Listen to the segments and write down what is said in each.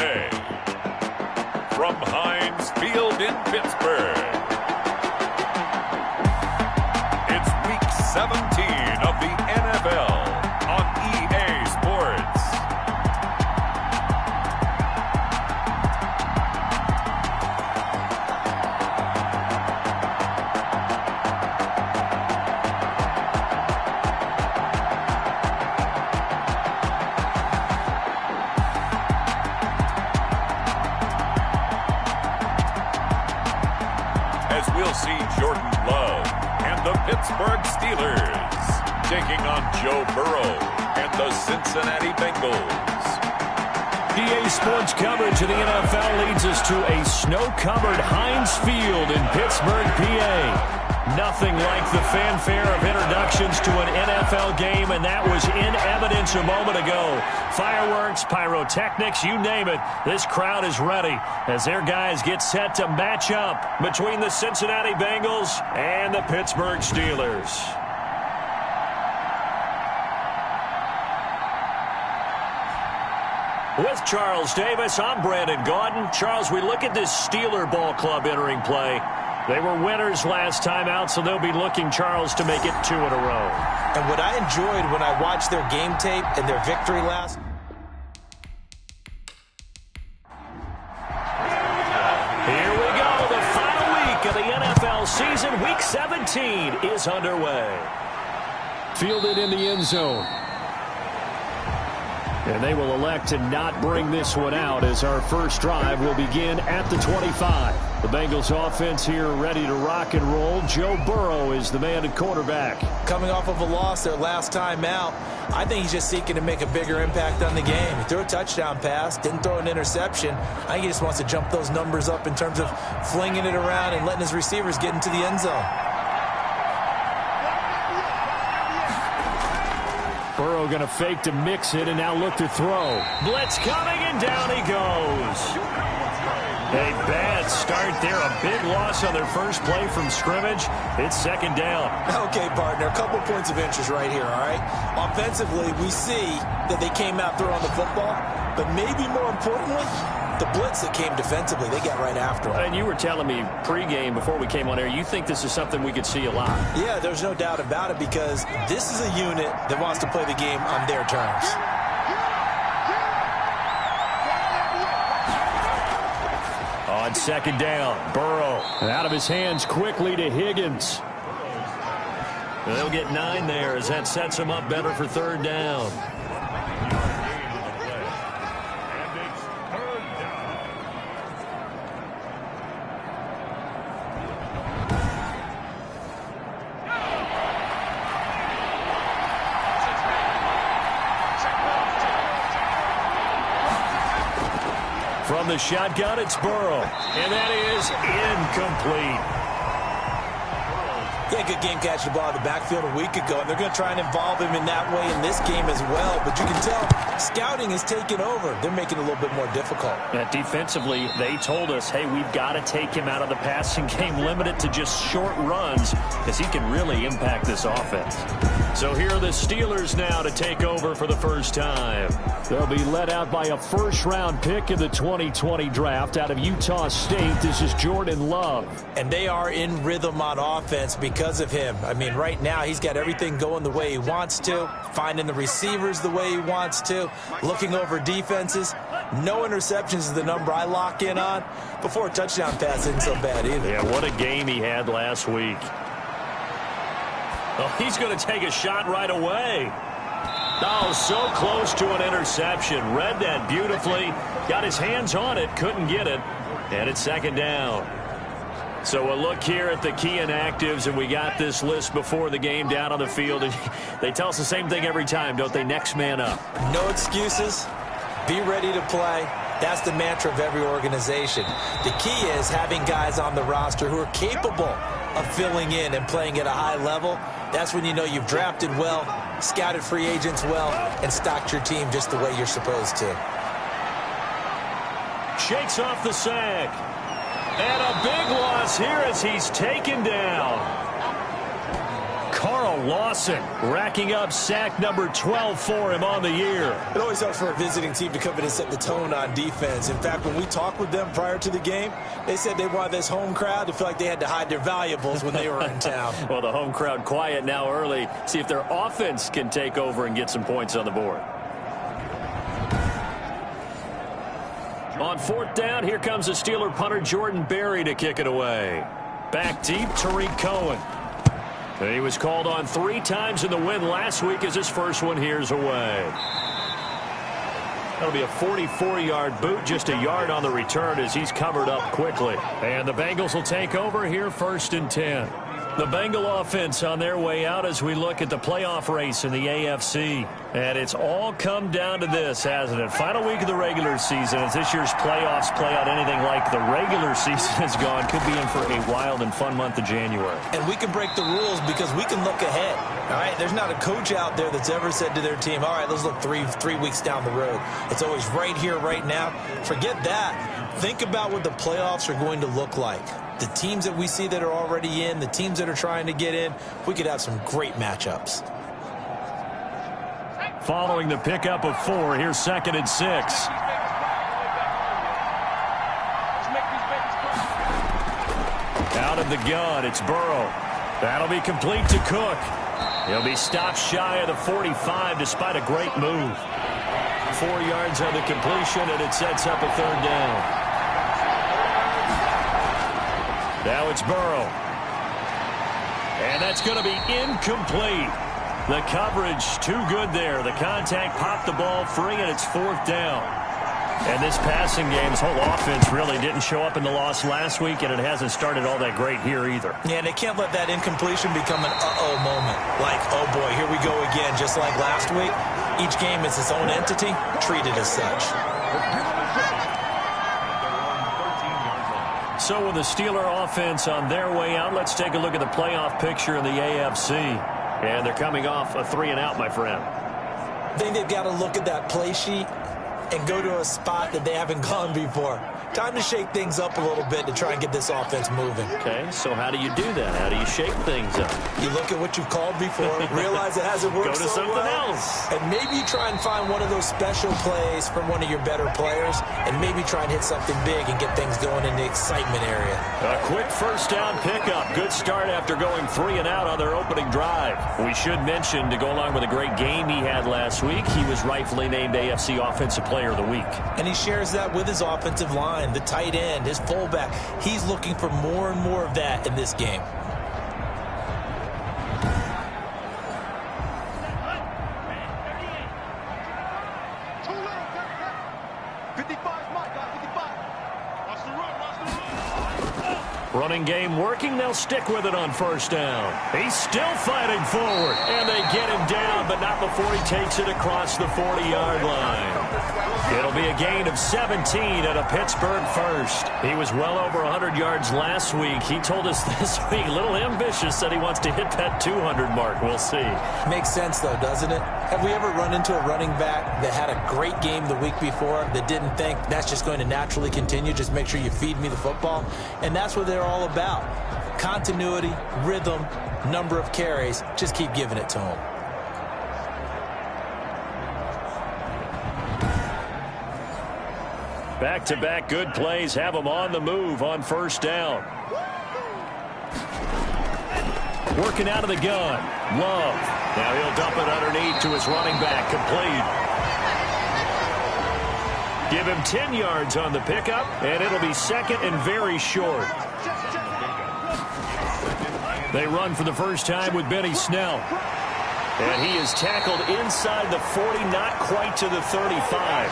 USA. From Heinz Field in Pittsburgh, it's Week 17 of the NFL on EA Sports. We'll see Jordan Love and the Pittsburgh Steelers taking on Joe Burrow and the Cincinnati Bengals. EA Sports coverage of the NFL leads us to a snow-covered Heinz Field in Pittsburgh, PA. Nothing like the fanfare of introductions to an NFL game, and that was in evidence a moment ago. Fireworks, pyrotechnics, you name it. This crowd is ready as their guys get set to match up between the Cincinnati Bengals and the Pittsburgh Steelers. With Charles Davis, I'm Brandon Gaudin. Charles, we look at this Steeler ball club entering play. They were winners last time out, so they'll be looking, Charles, to make it 2 in a row. And what I enjoyed when I watched their game tape and their victory last... Here we go. The final week of the NFL season. Week 17 is underway. Fielded in the end zone. And they will elect to not bring this one out as our first drive will begin at the 25. The Bengals offense here ready to rock and roll. Joe Burrow is the man at quarterback. Coming off of a loss their last time out, I think he's just seeking to make a bigger impact on the game. He threw a touchdown pass, didn't throw an interception. I think he just wants to jump those numbers up in terms of flinging it around and letting his receivers get into the end zone. Burrow going to fake to mix it and now look to throw. Blitz coming and down he goes. A bad start there. A big loss on their first play from scrimmage. It's second down. Okay, partner, a couple points of interest right here, all right? Offensively, we see that they came out throwing the football, but maybe more importantly, the blitz that came defensively, they got right after them. And you were telling me pregame before we came on air, you think this is something we could see a lot. Yeah, there's no doubt about it because this is a unit that wants to play the game on their terms. On second down, Burrow out of his hands quickly to Higgins. They'll get 9 there as that sets him up better for third down. From the shotgun, it's Burrow. And that is incomplete. Yeah, good game catching the ball in the backfield a week ago, and they're going to try and involve him in that way in this game as well. But you can tell scouting has taken over. They're making it a little bit more difficult. Defensively, they told us, hey, we've got to take him out of the passing game, limit it to just short runs, because he can really impact this offense. So here are the Steelers now to take over for the first time. They'll be led out by a first-round pick in the 2020 draft out of Utah State. This is Jordan Love. And they are in rhythm on offense because of him. I mean, right now he's got everything going the way he wants to, finding the receivers the way he wants to, looking over defenses. No interceptions is the number I lock in on. Before a touchdown pass isn't so bad either. Yeah, what a game he had last week. Oh, he's going to take a shot right away. Oh, so close to an interception. Read that beautifully. Got his hands on it. Couldn't get it. And it's second down. So a look here at the key inactives, and we got this list before the game down on the field. And they tell us the same thing every time, don't they? Next man up. No excuses. Be ready to play. That's the mantra of every organization. The key is having guys on the roster who are capable of filling in and playing at a high level. That's when you know you've drafted well, scouted free agents well, and stocked your team just the way you're supposed to. Shakes off the sack. And a big loss here as he's taken down. Carl Lawson racking up sack number 12 for him on the year. It always helps for a visiting team to come in and set the tone on defense. In fact, when we talked with them prior to the game, they said they wanted this home crowd to feel like they had to hide their valuables when they were in town. Well, the home crowd quiet now early. See if their offense can take over and get some points on the board. On fourth down, here comes the Steeler punter Jordan Berry to kick it away. Back deep, Tariq Cohen. He was called on 3 times in the win last week as his first one here's away. That'll be a 44-yard boot, just a yard on the return as he's covered up quickly. And the Bengals will take over here, 1st and 10. The Bengal offense on their way out as we look at the playoff race in the AFC. And it's all come down to this, hasn't it? Final week of the regular season. As this year's playoffs play out anything like the regular season has gone, could be in for a wild and fun month of January. And we can break the rules because we can look ahead. All right, there's not a coach out there that's ever said to their team, all right, let's look three weeks down the road. It's always right here, right now. Forget that. Think about what the playoffs are going to look like. The teams that we see that are already in, the teams that are trying to get in, we could have some great matchups. Following the pickup of 4, here's 2nd and 6. Out of the gun, it's Burrow. That'll be complete to Cook. He'll be stopped shy of the 45 despite a great move. 4 yards on the completion, and it sets up a 3rd down. Now it's Burrow. And that's going to be incomplete. The coverage too good there. The contact popped the ball free, and it's 4th down. And this passing game's whole offense really didn't show up in the loss last week, and it hasn't started all that great here either. Yeah, and they can't let that incompletion become an uh-oh moment. Like, oh boy, here we go again, just like last week. Each game is its own entity, treated as such. So with the Steeler offense on their way out, let's take a look at the playoff picture in the AFC. And they're coming off a 3-and-out, my friend. I think they've got to look at that play sheet and go to a spot that they haven't gone before. Time to shake things up a little bit to try and get this offense moving. Okay, so how do you do that? How do you shake things up? You look at what you've called before, realize it hasn't worked Go to so something well, else. and maybe try and find one of those special plays from one of your better players, and maybe try and hit something big and get things going in the excitement area. A quick 1st down pickup. Good start after going 3-and-out on their opening drive. We should mention, to go along with a great game he had last week, he was rightfully named AFC Offensive Player of the Week. And he shares that with his offensive line, the tight end, his fullback. He's looking for more and more of that in this game. Running game working. They'll stick with it on 1st down. He's still fighting forward. And they get him down, but not before he takes it across the 40-yard line. It'll be a gain of 17 at a Pittsburgh first. He was well over 100 yards last week. He told us this week, a little ambitious, that he wants to hit that 200 mark. We'll see. Makes sense, though, doesn't it? Have we ever run into a running back that had a great game the week before that didn't think that's just going to naturally continue? Just make sure you feed me the football. And that's what they're all about. Continuity, rhythm, number of carries. Just keep giving it to them. Back-to-back good plays have him on the move on 1st down. Working out of the gun. Love. Now he'll dump it underneath to his running back. Complete. Give him 10 yards on the pickup, and it'll be 2nd and very short. They run for the first time with Benny Snell. And he is tackled inside the 40, not quite to the 35.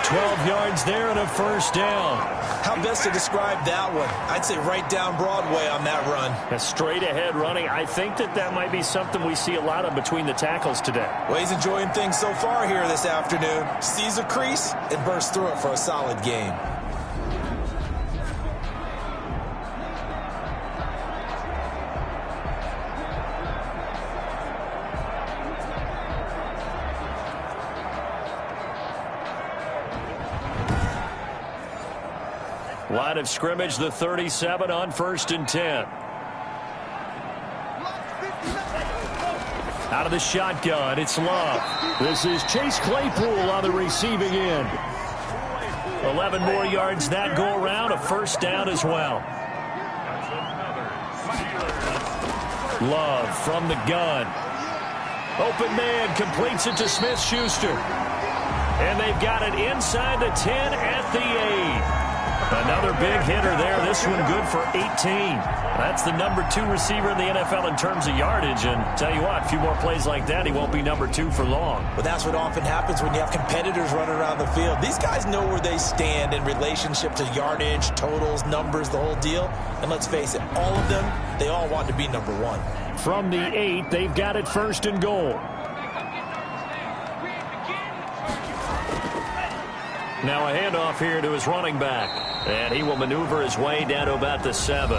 12 yards there and a 1st down. How best to describe that one? I'd say right down Broadway on that run. A straight ahead running. I think that might be something we see a lot of between the tackles today. Well, he's enjoying things so far here this afternoon. Sees a crease and bursts through it for a solid game. Line of scrimmage, the 37 on 1st and 10. Out of the shotgun, it's Love. This is Chase Claypool on the receiving end. 11 more yards that go around, a first down as well. Love from the gun. Open man completes it to Smith-Schuster. And they've got it inside the 10 at the 8. Another big hitter there. This one good for 18. That's the number 2 receiver in the NFL in terms of yardage. And tell you what, a few more plays like that, he won't be number 2 for long. But that's what often happens when you have competitors running around the field. These guys know where they stand in relationship to yardage, totals, numbers, the whole deal. And let's face it, all of them, they all want to be number 1. From the 8, they've got it first and goal. Now a handoff here to his running back. And he will maneuver his way down to about the 7.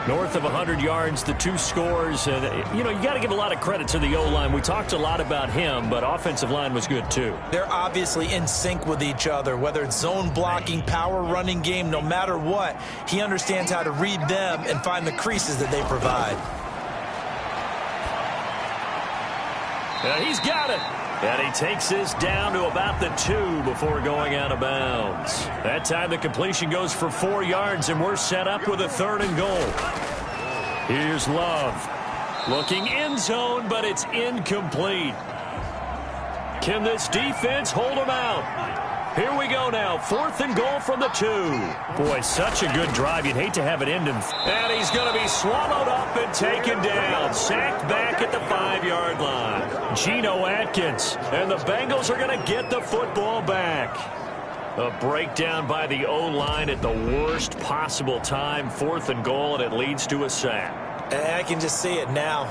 North of 100 yards, the 2 scores. And, you got to give a lot of credit to the O-line. We talked a lot about him, but offensive line was good too. They're obviously in sync with each other, whether it's zone blocking, power running game, no matter what. He understands how to read them and find the creases that they provide. And he's got it. And he takes this down to about the 2 before going out of bounds. That time the completion goes for 4 yards, and we're set up with a 3rd and goal. Here's Love. Looking end zone, but it's incomplete. Can this defense hold him out? Here we go now. 4th and goal from the 2. Boy, such a good drive. You'd hate to have it end him. And he's going to be swallowed up and taken down. Sacked back at the 5-yard line. Geno Atkins. And the Bengals are going to get the football back. A breakdown by the O-line at the worst possible time. 4th and goal, and it leads to a sack. And I can just see it now.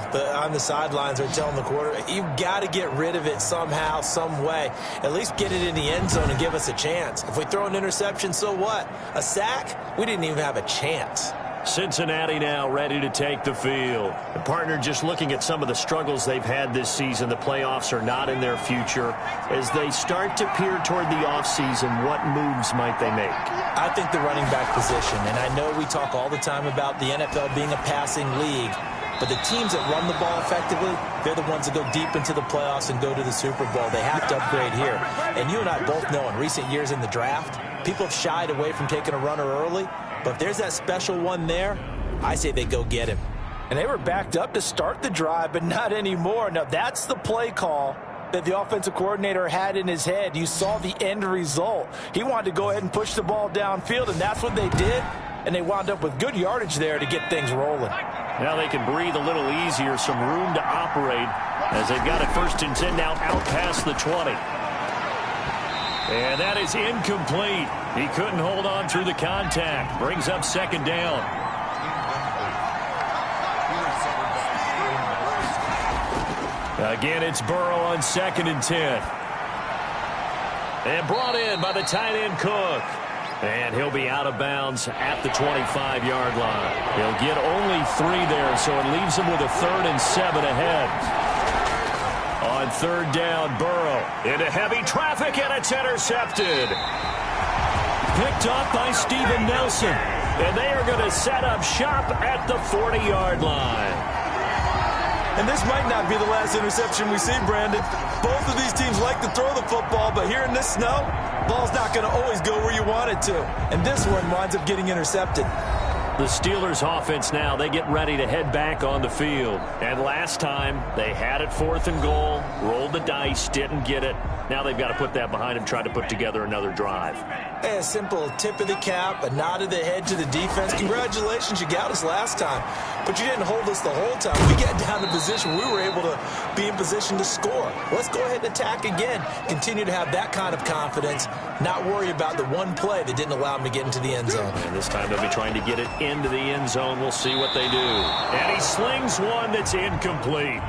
On the sidelines, they're telling the quarterback, you've got to get rid of it somehow, some way. At least get it in the end zone and give us a chance. If we throw an interception, so what? A sack? We didn't even have a chance. Cincinnati now ready to take the field. The partner just looking at some of the struggles they've had this season. The playoffs are not in their future. As they start to peer toward the offseason, what moves might they make? I think the running back position, and I know we talk all the time about the NFL being a passing league, but the teams that run the ball effectively, they're the ones that go deep into the playoffs and go to the Super Bowl. They have to upgrade here. And you and I both know in recent years in the draft, people have shied away from taking a runner early. But if there's that special one there, I say they go get him. And they were backed up to start the drive, but not anymore. Now, that's the play call that the offensive coordinator had in his head. You saw the end result. He wanted to go ahead and push the ball downfield, and that's what they did. And they wound up with good yardage there to get things rolling. Now they can breathe a little easier, some room to operate as they've got it 1st and 10 now out past the 20. And that is incomplete. He couldn't hold on through the contact. Brings up 2nd down. Again, it's Burrow on 2nd and 10. And brought in by the tight end Cook. And he'll be out of bounds at the 25-yard line. He'll get only 3 there, so it leaves him with a 3rd and 7 ahead. On 3rd down, Burrow into heavy traffic, and it's intercepted. Picked up by Steven Nelson. And they are going to set up shop at the 40-yard line. And this might not be the last interception we see, Brandon. Both of these teams like to throw the football, but here in this snow, ball's not going to always go where you want it to. And this one winds up getting intercepted. The Steelers offense now, they get ready to head back on the field. And last time, they had it 4th and goal, rolled the dice, didn't get it. Now they've got to put that behind them, try to put together another drive. Hey, a simple tip of the cap, a nod of the head to the defense. Congratulations, you got us last time. But you didn't hold us the whole time. We got down to position. We were able to be in position to score. Let's go ahead and attack again. Continue to have that kind of confidence. Not worry about the one play that didn't allow them to get into the end zone. And this time they'll be trying to get it into the end zone. We'll see what they do. And he slings one that's incomplete.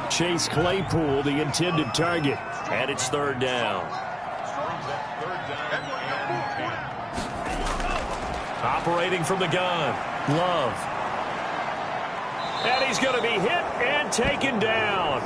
Chase Claypool, the intended target. And it's 3rd down. Operating from the gun. Love. And he's going to be hit and taken down.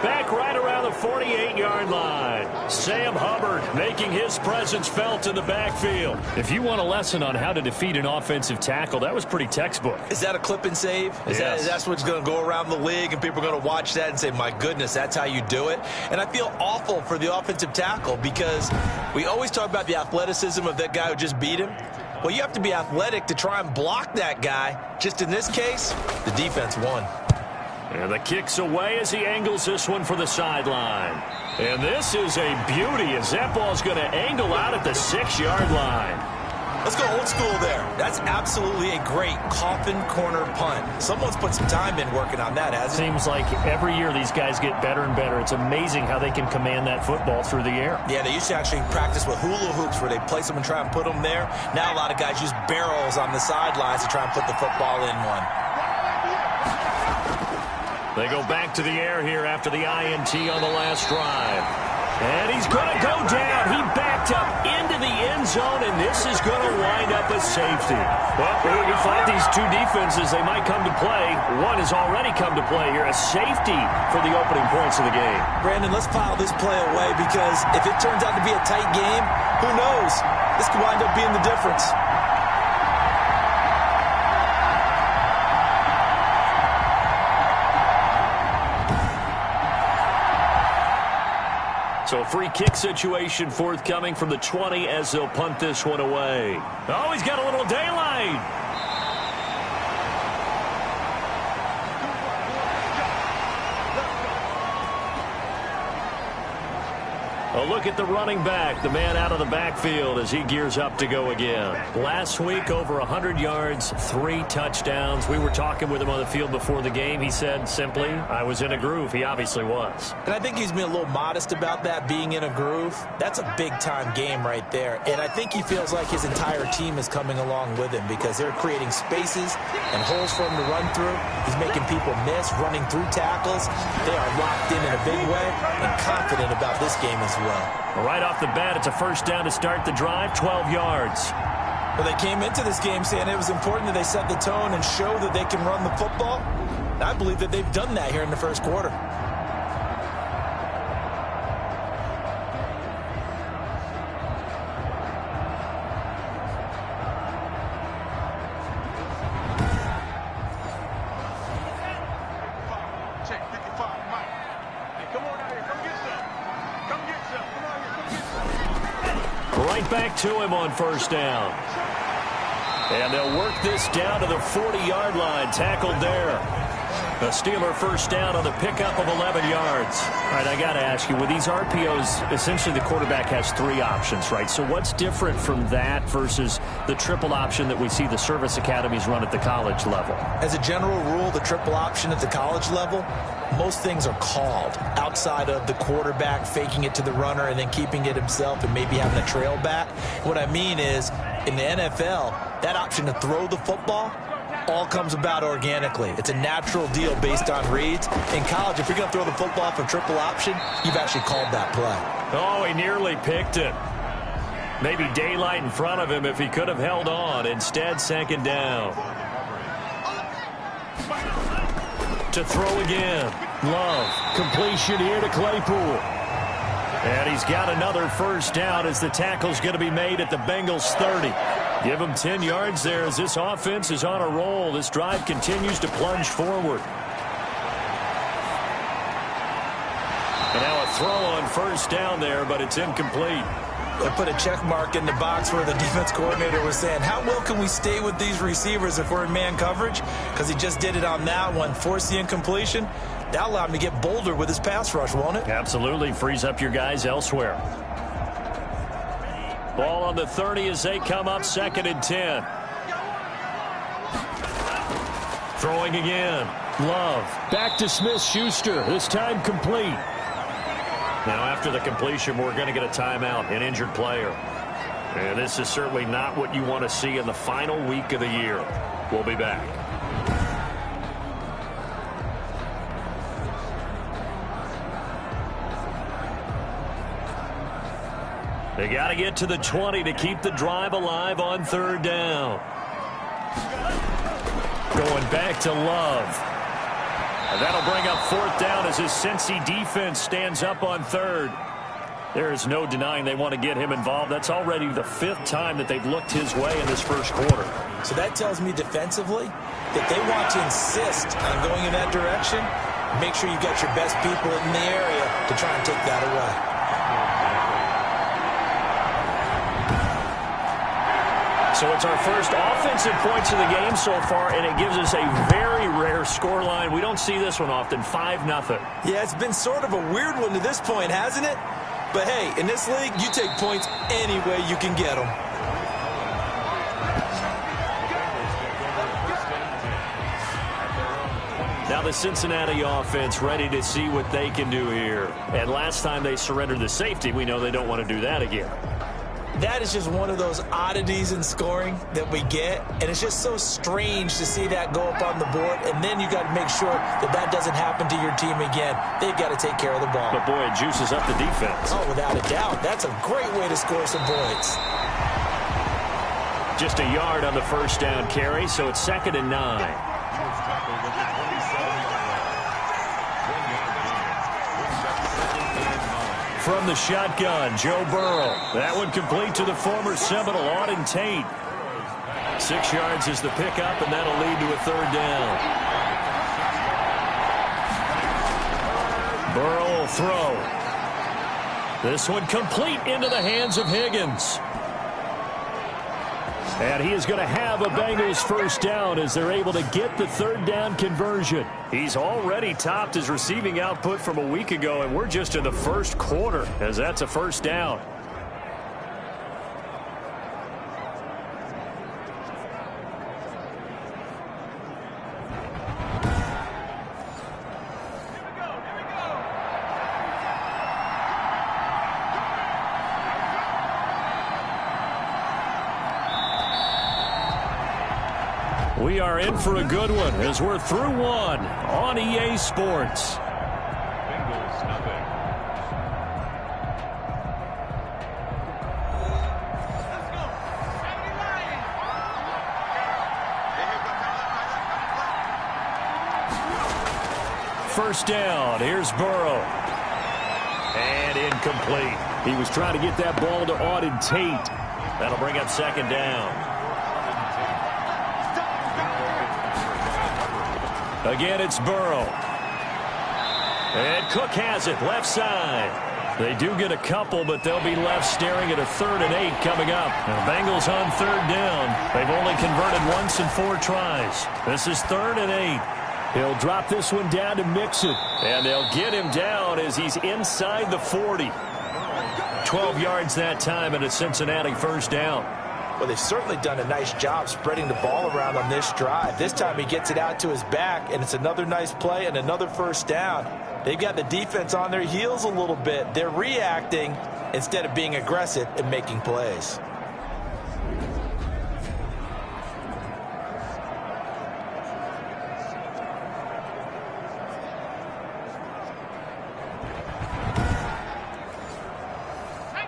Back right around the 48-yard line. Sam Hubbard making his presence felt in the backfield. If you want a lesson on how to defeat an offensive tackle, that was pretty textbook. Is that a clip and save? Yes. That's what's going to go around the league, and people are going to watch that and say, my goodness, that's how you do it? And I feel awful for the offensive tackle because we always talk about the athleticism of that guy who just beat him. Well, you have to be athletic to try and block that guy. Just in this case, the defense won. And the kick's away as he angles this one for the sideline. And this is a beauty as that ball's going to angle out at the 6-yard line. Let's go old school there. That's absolutely a great coffin corner punt. Someone's put some time in working on that, hasn't it? Seems like every year these guys get better and better. It's amazing how they can command that football through the air. Yeah, they used to actually practice with hula hoops where they place them and try and put them there. Now a lot of guys use barrels on the sidelines to try and put the football in one. They go back to the air here after the INT on the last drive. And he's going to go down. He backed up into the end zone, and this is going to wind up a safety. Well, we thought these two defenses, they might come to play. One has already come to play here, a safety for the opening points of the game. Brandon, let's file this play away because if it turns out to be a tight game, who knows? This could wind up being the difference. So free kick situation forthcoming from the 20 as they'll punt this one away. Oh, he's got a little daylight. A look at the running back, the man out of the backfield as he gears up to go again. Last week, over 100 yards, 3 touchdowns. We were talking with him on the field before the game. He said simply, I was in a groove. He obviously was. And I think he's been a little modest about that, being in a groove. That's a big-time game right there. And I think he feels like his entire team is coming along with him because they're creating spaces and holes for him to run through. He's making people miss, running through tackles. They are locked in a big way and confident about this game as well. Right off the bat, it's a first down to start the drive, 12 yards. Well, they came into this game saying it was important that they set the tone and show that they can run the football. And I believe that they've done that here in the first quarter. Back to him on first down. And they'll work this down to the 40-yard line. Tackled there. A Steeler first down on the pickup of 11 yards. All right, I got to ask you, with these RPOs, essentially the quarterback has 3 options, right? So what's different from that versus the triple option that we see the service academies run at the college level? As a general rule, the triple option at the college level, most things are called outside of the quarterback faking it to the runner and then keeping it himself and maybe having a trail back. What I mean is, in the NFL, that option to throw the football all comes about organically. It's a natural deal based on reads. In college, if you're going to throw the football for triple option, you've actually called that play. Oh, he nearly picked it. Maybe daylight in front of him if he could have held on. Instead, second down. To throw again. Love. Completion here to Claypool. And he's got another first down as the tackle's going to be made at the Bengals 30. Give him 10 yards there as this offense is on a roll. This drive continues to plunge forward. And now a throw on first down there, but it's incomplete. I put a check mark in the box where the defense coordinator was saying, how well can we stay with these receivers if we're in man coverage? Because he just did it on that one, forced the incompletion. That allowed him to get bolder with his pass rush, won't it? Absolutely. Frees up your guys elsewhere. Ball on the 30 as they come up, 2nd and 10. Throwing again. Love. Back to Smith-Schuster. This time complete. Now after the completion, we're going to get a timeout, an injured player. And this is certainly not what you want to see in the final week of the year. We'll be back. They got to get to the 20 to keep the drive alive on 3rd down. Going back to Love. And that'll bring up 4th down as his Cincy defense stands up on 3rd. There is no denying they want to get him involved. That's already the 5th time that they've looked his way in this first quarter. So that tells me defensively that they want to insist on going in that direction. Make sure you've got your best people in the area to try and take that away. So it's our first offensive points of the game so far, and it gives us a very rare scoreline. We don't see this one often, 5-0. Yeah, it's been sort of a weird one to this point, hasn't it? But, hey, in this league, you take points any way you can get them. Now the Cincinnati offense ready to see what they can do here. And last time they surrendered the safety, we know they don't want to do that again. That is just one of those oddities in scoring that we get, and it's just so strange to see that go up on the board, and then you got to make sure that that doesn't happen to your team again. They've got to take care of the ball. But, boy, it juices up the defense. Oh, without a doubt. That's a great way to score some points. Just a yard on the first down carry, so it's 2nd and 9. From the shotgun, Joe Burrow. That one complete to the former Seminole, Auden Tate. 6 yards is the pickup, and that'll lead to a 3rd down. Burrow will throw. This one complete into the hands of Higgins. And he is going to have a Bengals first down as they're able to get the 3rd down conversion. He's already topped his receiving output from a week ago, and we're just in the first quarter as that's a first down. We are in for a good one as we're through one on EA Sports. Bengals nothing. First down. Here's Burrow. And incomplete. He was trying to get that ball to Auden Tate. That'll bring up 2nd down. Again, it's Burrow. And Cook has it, left side. They do get a couple, but they'll be left staring at a 3rd and 8 coming up. Now, Bengals on 3rd down. They've only converted once in 4 tries. This is 3rd and 8. He'll drop this one down to Mixon. And they'll get him down as he's inside the 40. 12 yards that time and a Cincinnati first down. Well, they've certainly done a nice job spreading the ball around on this drive. This time he gets it out to his back, and it's another nice play and another first down. They've got the defense on their heels a little bit. They're reacting instead of being aggressive and making plays.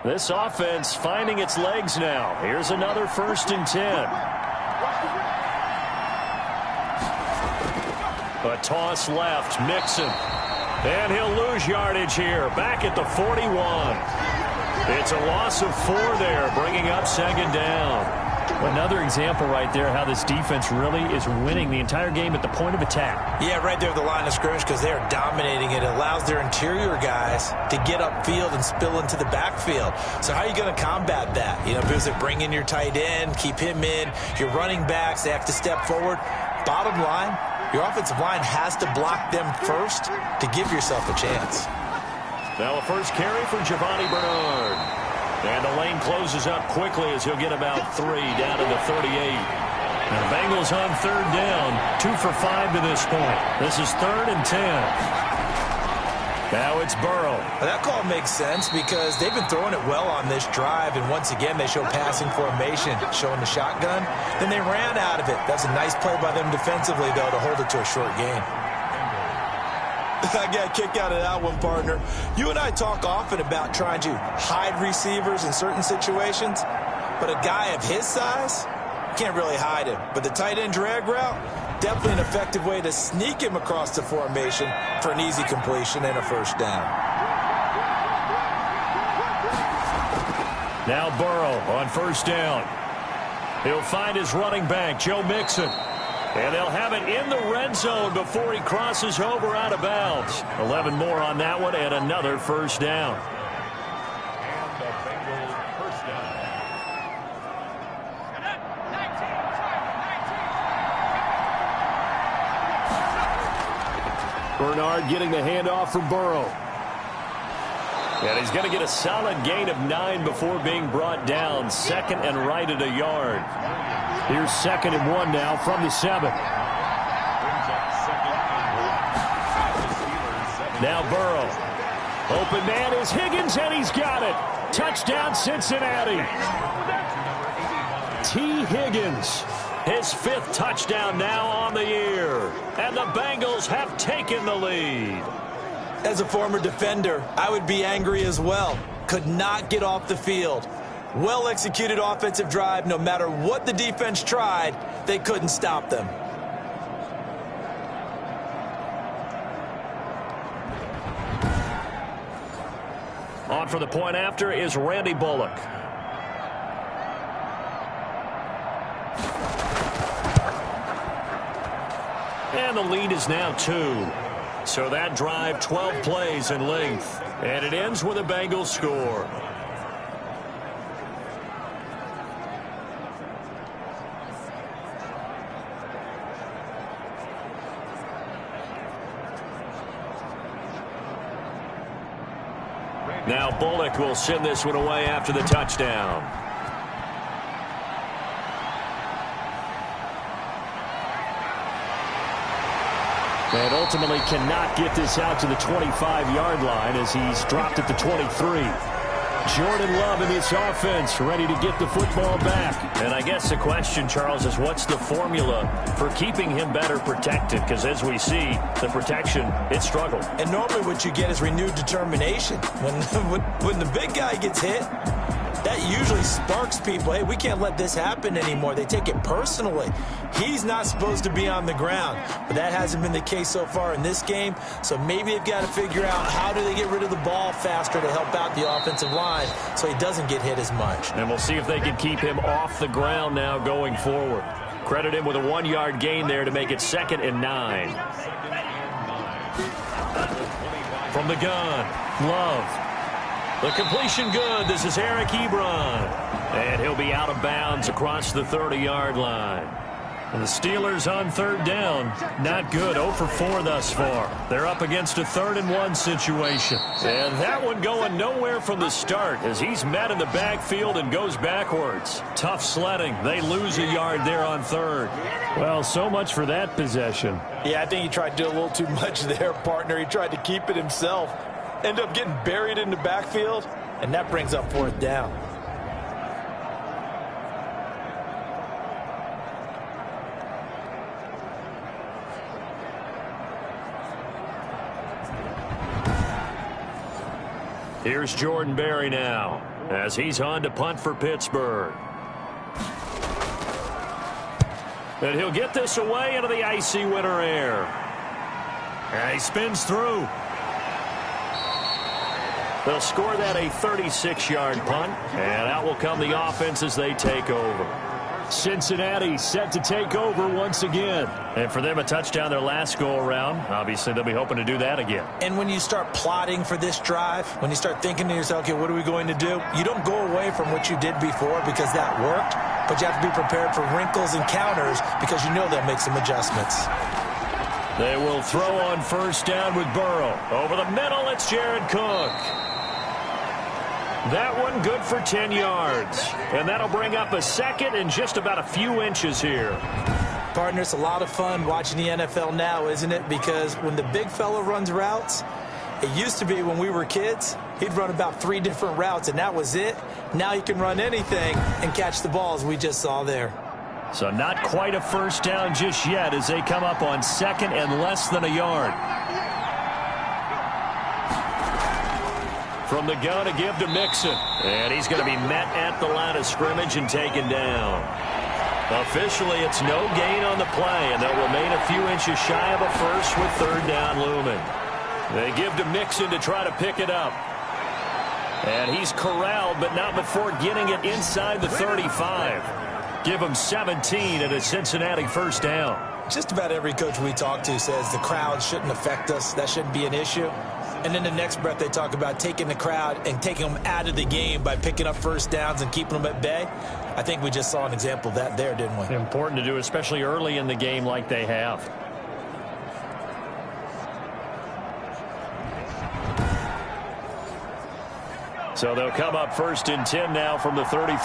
This offense finding its legs now. Here's another 1st and 10. A toss left, Mixon. And he'll lose yardage here, back at the 41. It's a loss of 4 there, bringing up 2nd down. Another example right there how this defense really is winning the entire game at the point of attack. Yeah, right there at the line of scrimmage because they are dominating it. It allows their interior guys to get upfield and spill into the backfield. So how are you going to combat that? You know, because they bring in your tight end, keep him in. Your running backs, they have to step forward. Bottom line, your offensive line has to block them first to give yourself a chance. Now a first carry for Giovanni Bernard. And the lane closes up quickly as he'll get about 3 down to the 38. And the Bengals on 3rd down, 2 for 5 to this point. This is 3rd and 10. Now it's Burrow. Well, that call makes sense because they've been throwing it well on this drive, and once again they show passing formation, showing the shotgun. Then they ran out of it. That's a nice play by them defensively, though, to hold it to a short gain. I got a kick out of that one, partner. You and I talk often about trying to hide receivers in certain situations, but a guy of his size can't really hide him. But the tight end drag route, Definitely an effective way to sneak him across the formation for an easy completion and a first down. Now Burrow on first down. He'll find his running back, Joe Mixon. And they'll have it in the red zone before he crosses over out of bounds. 11 more on that one and another first down. And the Bengals first down. Bernard getting the handoff from Burrow. And he's going to get a solid gain of 9 before being brought down. Second and right at a yard. Here's 2nd and 1 now from the 7. Now Burrow. Open man is Higgins, and he's got it. Touchdown, Cincinnati. T. Higgins. His 5th touchdown now on the year. And the Bengals have taken the lead. As a former defender, I would be angry as well. Could not get off the field. Well-executed offensive drive. No matter what the defense tried, they couldn't stop them. On for the point after is Randy Bullock. And the lead is now 2. So that drive, 12 plays in length. And it ends with a Bengals score. Now Bullock will send this one away after the touchdown. And ultimately cannot get this out to the 25-yard line as he's dropped at the 23. Jordan Love in this offense ready to get the football back. And I guess the question, Charles, is what's the formula for keeping him better protected? Because as we see, the protection, it struggled. And normally what you get is renewed determination. When the big guy gets hit, that usually sparks people. Hey, we can't let this happen anymore. They take it personally. He's not supposed to be on the ground, but that hasn't been the case so far in this game. So maybe they've got to figure out how do they get rid of the ball faster to help out the offensive line so he doesn't get hit as much. And we'll see if they can keep him off the ground now going forward. Credit him with a 1-yard gain there to make it 2nd and 9. From the gun, Love. The completion good. This is Eric Ebron. And he'll be out of bounds across the 30-yard line. And the Steelers on 3rd down. Not good. 0 for 4 thus far. They're up against a 3rd and 1 situation. And that one going nowhere from the start as he's met in the backfield and goes backwards. Tough sledding. They lose a yard there on 3rd. Well, so much for that possession. Yeah, I think he tried to do a little too much there, partner. He tried to keep it himself. End up getting buried in the backfield, and that brings up 4th down. Here's Jordan Berry now as he's on to punt for Pittsburgh. And he'll get this away into the icy winter air. And he spins through. They'll score that a 36-yard punt, and out will come the offense as they take over. Cincinnati set to take over once again. And for them, a touchdown their last go-around. Obviously, they'll be hoping to do that again. And when you start plotting for this drive, when you start thinking to yourself, okay, what are we going to do? You don't go away from what you did before because that worked, but you have to be prepared for wrinkles and counters because you know they'll make some adjustments. They will throw on 1st down with Burrow. Over the middle, it's Jared Cook. That one good for 10 yards. And that'll bring up a 2nd and just about a few inches here. Partner, it's a lot of fun watching the NFL now, isn't it? Because when the big fella runs routes, it used to be when we were kids, he'd run about 3 different routes, and that was it. Now he can run anything and catch the ball, as we just saw there. So not quite a 1st down just yet as they come up on 2nd and less than a yard. From the gun to give to Mixon. And he's going to be met at the line of scrimmage and taken down. Officially, it's no gain on the play, and they'll remain a few inches shy of a first with third down looming. They give to Mixon to try to pick it up. And he's corralled, but not before getting it inside the 35. Give him 17 and a Cincinnati first down. Just about every coach we talk to says the crowd shouldn't affect us. That shouldn't be an issue. And in the next breath, they talk about taking the crowd and taking them out of the game by picking up first downs and keeping them at bay. I think we just saw an example of that there, didn't we? Important to do, especially early in the game like they have. So they'll come up first and 10 now from the 33.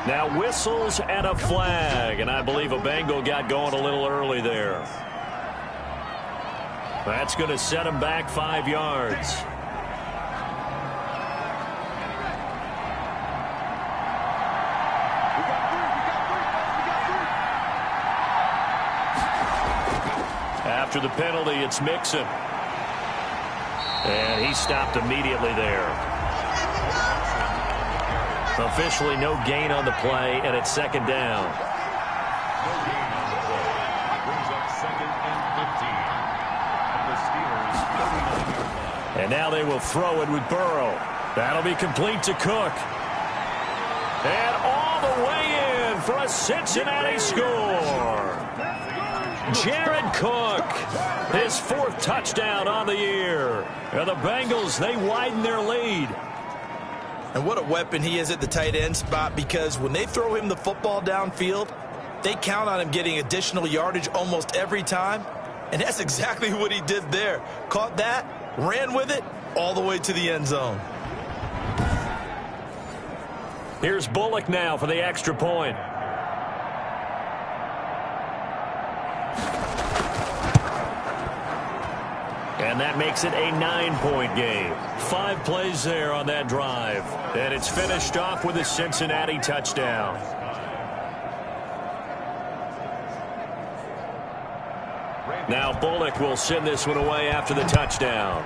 Now whistles and a flag, and I believe a Bengal got going a little early there. That's going to set him back 5 yards. After the penalty, it's Mixon. And he stopped immediately there. Officially no gain on the play, and it's second down. And now they will throw it with Burrow. That'll be complete to Cook. And all the way in for a Cincinnati score. Jared Cook, his 4th touchdown on the year. And the Bengals, they widen their lead. And what a weapon he is at the tight end spot, because when they throw him the football downfield, they count on him getting additional yardage almost every time. And that's exactly what he did there. Caught that, ran with it, all the way to the end zone. Here's Bullock now for the extra point. And that makes it a 9-point game. 5 plays there on that drive. And it's finished off with a Cincinnati touchdown. Now Bullock will send this one away after the touchdown.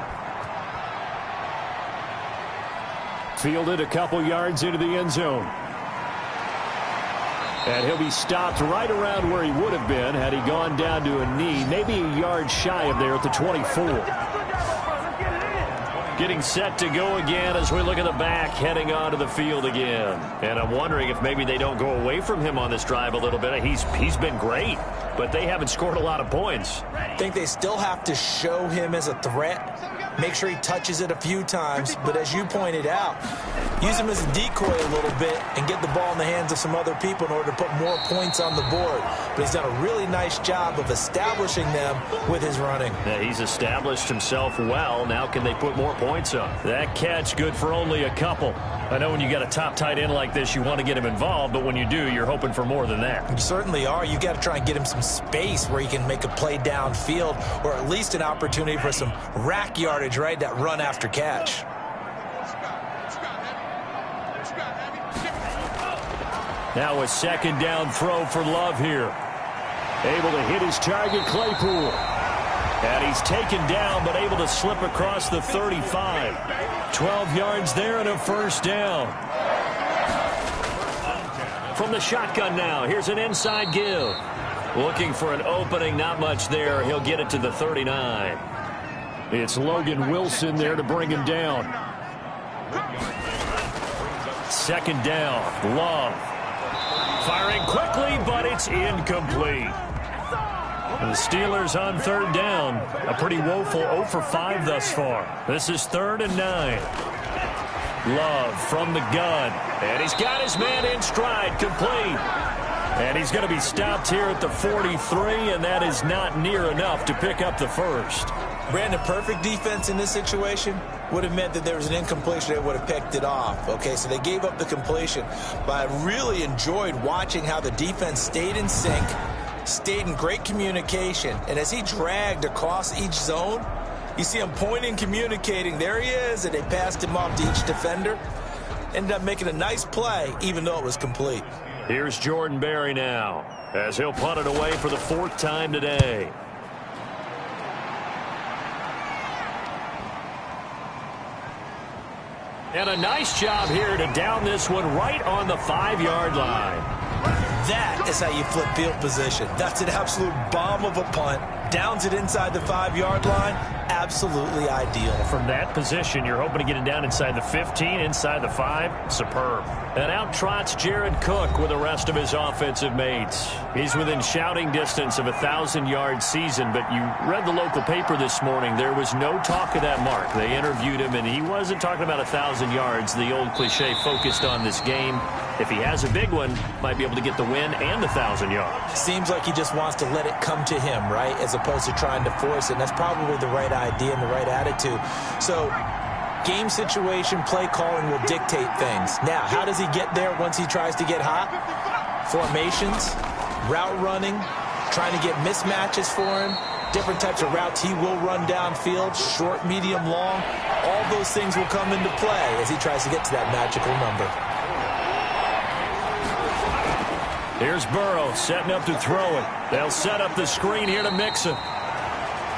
Fielded a couple yards into the end zone. And he'll be stopped right around where he would have been had he gone down to a knee, maybe a yard shy of there at the 24. Getting set to go again as we look at the back heading onto the field again. And I'm wondering if maybe they don't go away from him on this drive a little bit. He's been great, but they haven't scored a lot of points. I think they still have to show him as a threat. Make sure he touches it a few times, but as you pointed out, use him as a decoy a little bit and get the ball in the hands of some other people in order to put more points on the board. But he's done a really nice job of establishing them with his running. Yeah, he's established himself well. Now can they put more points up? That catch good for only a couple. I know when you got a top tight end like this, you want to get him involved, but when you do, you're hoping for more than that. You certainly are. You got to try and get him some space where he can make a play downfield, or at least an opportunity for some rack yardage, right? That run after catch. Now a second down throw for Love here. Able to hit his target, Claypool. And he's taken down, but able to slip across the 35. 12 yards there and a first down. From the shotgun now, here's an inside give. Looking for an opening, not much there. He'll get it to the 39. It's Logan Wilson there to bring him down. Second down, Love. Firing quickly, but it's incomplete. The Steelers on third down. A pretty woeful 0 for 5 thus far. This is 3rd and 9. Love from the gun. And he's got his man in stride, complete. And he's going to be stopped here at the 43, and that is not near enough to pick up the first. Brandon, perfect defense in this situation would have meant that there was an incompletion. They would have picked it off. Okay, so they gave up the completion. But I really enjoyed watching how the defense stayed in sync, stayed in great communication. And as he dragged across each zone, you see him pointing, communicating. There he is, and they passed him off to each defender. Ended up making a nice play, even though it was complete. Here's Jordan Berry now, as he'll punt it away for the 4th time today. And a nice job here to down this one right on the 5-yard line. That is how you flip field position. That's an absolute bomb of a punt. Downs it inside the 5-yard line. Absolutely ideal. From that position, you're hoping to get it down inside the 15, inside the 5. Superb. And out trots Jared Cook with the rest of his offensive mates. He's within shouting distance of a 1,000-yard season, but you read the local paper this morning. There was no talk of that mark. They interviewed him, and he wasn't talking about 1,000 yards. The old cliche focused on this game. If he has a big one, might be able to get the win and the 1,000 yards. Seems like he just wants to let it come to him, right, as opposed to trying to force it. And that's probably the right idea and the right attitude. So game situation, play calling will dictate things. Now, how does he get there once he tries to get hot? Formations, route running, trying to get mismatches for him, different types of routes he will run downfield, short, medium, long. All those things will come into play as he tries to get to that magical number. Here's Burrow setting up to throw it. They'll set up the screen here to Mixon.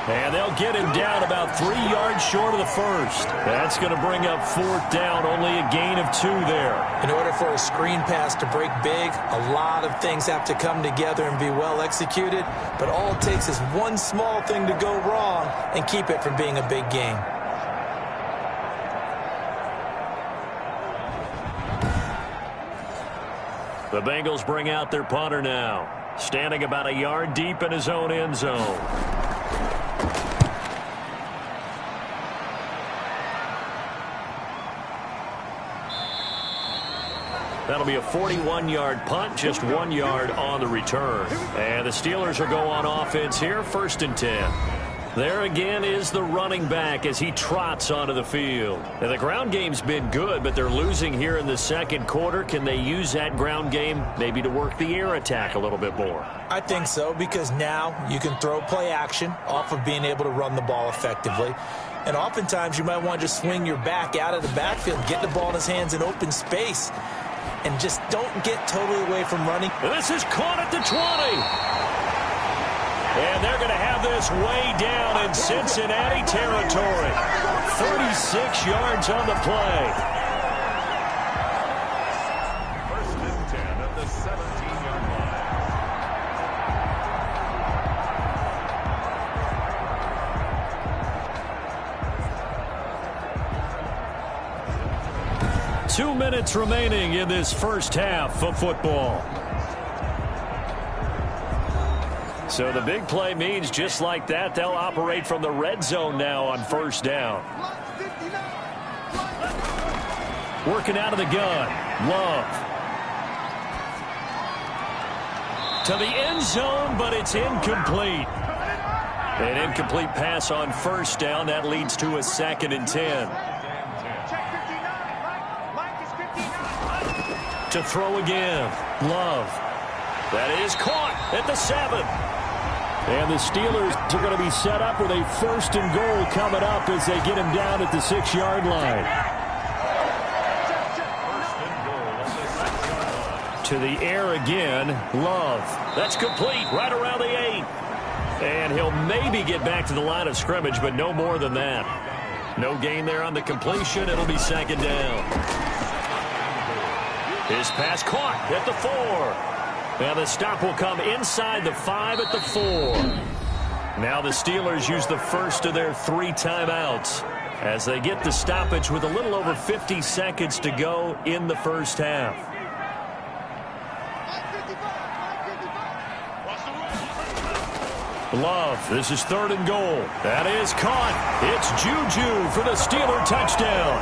And they'll get him down about 3 yards short of the first. That's going to bring up 4th down, only a gain of 2 there. In order for a screen pass to break big, a lot of things have to come together and be well executed. But all it takes is one small thing to go wrong and keep it from being a big game. The Bengals bring out their punter now, standing about a yard deep in his own end zone. That'll be a 41-yard punt, just 1 yard on the return. And the Steelers will go on offense here, 1st and 10. There again is the running back as he trots onto the field. Now, the ground game's been good, but they're losing here in the second quarter. Can they use that ground game maybe to work the air attack a little bit more? I think so, because now you can throw play action off of being able to run the ball effectively. And oftentimes you might want to just swing your back out of the backfield, get the ball in his hands in open space, and just don't get totally away from running. This is caught at the 20. And they're going to have this way down in Cincinnati territory. 36 yards on the play. 1st and 10 at the 17-yard line. 2 minutes remaining in this first half of football. So the big play means just like that, they'll operate from the red zone now on 1st down. Working out of the gun. Love. To the end zone, but it's incomplete. An incomplete pass on 1st down. That leads to a 2nd and 10. To throw again. Love. That is caught at the 7. And the Steelers are going to be set up with a 1st and goal coming up as they get him down at the 6-yard line. To the air again, Love. That's complete right around the 8. And he'll maybe get back to the line of scrimmage, but no more than that. No gain there on the completion. It'll be 2nd down. His pass caught at the 4. Now the stop will come inside the 5 at the 4. Now the Steelers use the first of their 3 timeouts as they get the stoppage with a little over 50 seconds to go in the first half. Love, this is 3rd and goal. That is caught. It's Juju for the Steeler touchdown.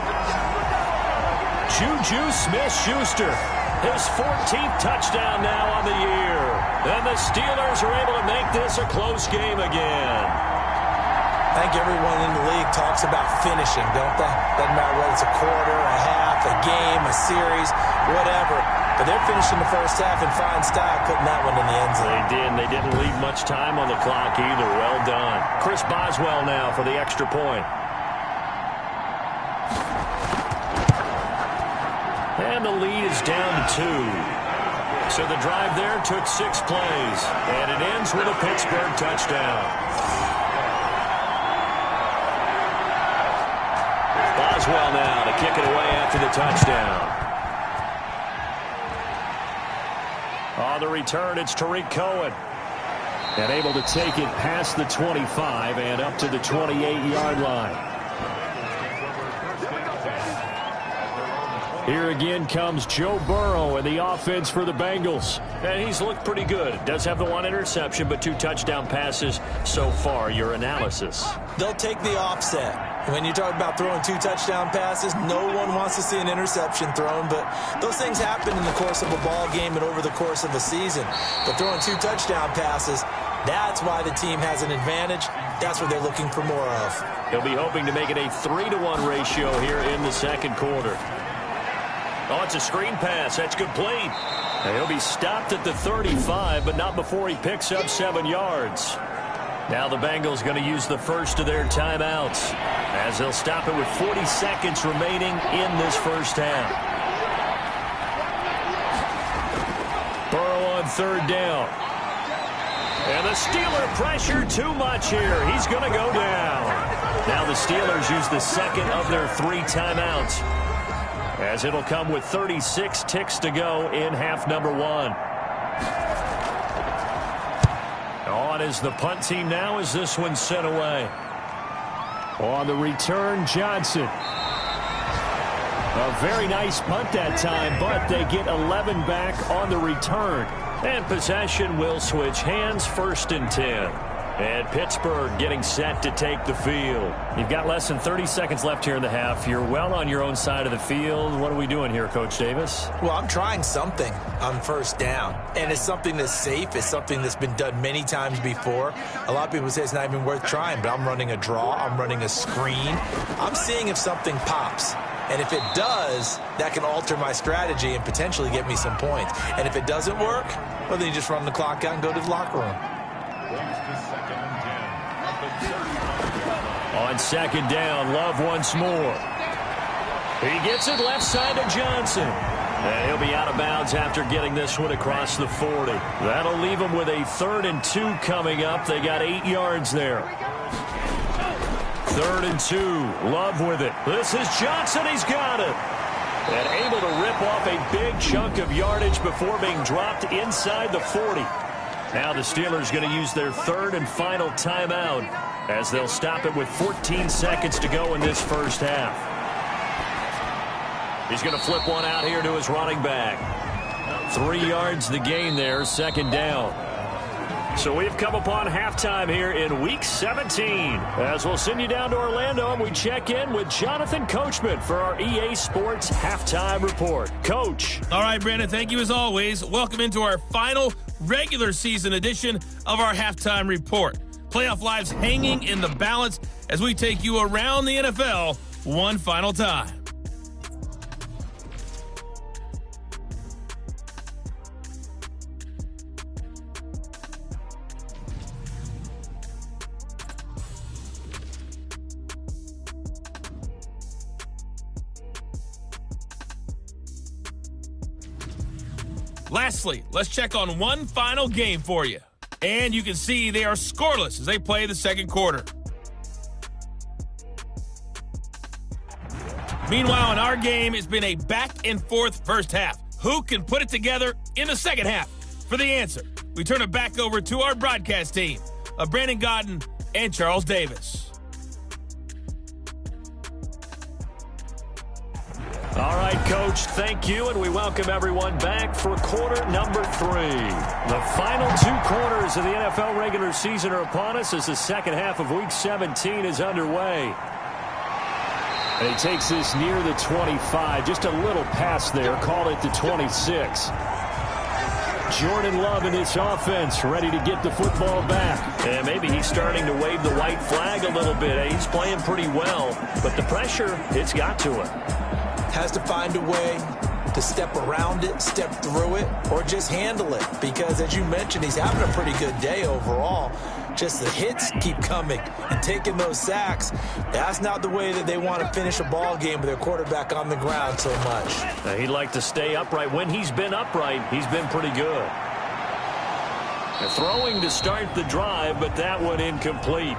Juju Smith-Schuster. His 14th touchdown now on the year. And the Steelers are able to make this a close game again. I think everyone in the league talks about finishing, don't they? Doesn't matter whether it's a quarter, a half, a game, a series, whatever. But they're finishing the first half in fine style, putting that one in the end zone. They did, and they didn't leave much time on the clock either. Well done. Chris Boswell now for the extra point. And the lead is down to 2. So the drive there took 6 plays. And it ends with a Pittsburgh touchdown. well now to kick it away after the touchdown. On the return, it's Tariq Cohen. And able to take it past the 25 and up to the 28-yard line. Here again comes Joe Burrow and the offense for the Bengals. And he's looked pretty good. Does have the one interception, but 2 touchdown passes so far. Your analysis? They'll take the offset. When you talk about throwing 2 touchdown passes, no one wants to see an interception thrown, but those things happen in the course of a ball game and over the course of a season. But throwing 2 touchdown passes, that's why the team has an advantage. That's what they're looking for more of. He'll be hoping to make it a 3-to-1 ratio here in the second quarter. Oh, it's a screen pass. That's complete. And he'll be stopped at the 35, but not before he picks up 7 yards. Now the Bengals going to use the first of their timeouts as they'll stop it with 40 seconds remaining in this first half. Burrow on 3rd down. And the Steeler pressure too much here. He's going to go down. Now the Steelers use the second of their 3 timeouts, as it'll come with 36 ticks to go in half number 1. On is the punt team now as this one's sent away. On the return, Johnson. A very nice punt that time, but they get 11 back on the return. And possession will switch hands, 1st and 10. And Pittsburgh getting set to take the field. You've got less than 30 seconds left here in the half. You're well on your own side of the field. What are we doing here, Coach Davis? Well, I'm trying something on 1st down. And it's something that's safe. It's something that's been done many times before. A lot of people say it's not even worth trying, but I'm running a draw. I'm running a screen. I'm seeing if something pops. And if it does, that can alter my strategy and potentially get me some points. And if it doesn't work, well, then you just run the clock out and go to the locker room. On 2nd down, Love once more. He gets it left side to Johnson. And he'll be out of bounds after getting this one across the 40. That'll leave him with a 3rd and 2 coming up. They got 8 yards there. 3rd and 2. Love with it. This is Johnson. He's got it. And able to rip off a big chunk of yardage before being dropped inside the 40. Now the Steelers going to use their 3rd and final timeout as they'll stop it with 14 seconds to go in this first half. He's going to flip one out here to his running back. 3 yards the gain there, 2nd down. So we've come upon halftime here in Week 17. As we'll send you down to Orlando and we check in with Jonathan Coachman for our EA Sports Halftime Report. Coach. All right, Brandon, thank you as always. Welcome into our final regular season edition of our Halftime Report. Playoff lives hanging in the balance as we take you around the NFL one final time. Lastly, let's check on one final game for you. And you can see they are scoreless as they play the second quarter. Meanwhile, in our game, it's been a back-and-forth first half. Who can put it together in the second half? For the answer, we turn it back over to our broadcast team of Brandon Godden and Charles Davis. All right, Coach, thank you, and we welcome everyone back for quarter number 3. The final 2 quarters of the NFL regular season are upon us as the second half of Week 17 is underway. And he takes this near the 25, just a little past there, call it the 26. Jordan Love in this offense, ready to get the football back. And maybe he's starting to wave the white flag a little bit. He's playing pretty well, but the pressure, it's got to him. Has to find a way to step around it, step through it, or just handle it. Because, as you mentioned, he's having a pretty good day overall. Just the hits keep coming and taking those sacks. That's not the way that they want to finish a ball game with their quarterback on the ground so much. He'd like to stay upright. When he's been upright, he's been pretty good. Throwing to start the drive, but that one incomplete.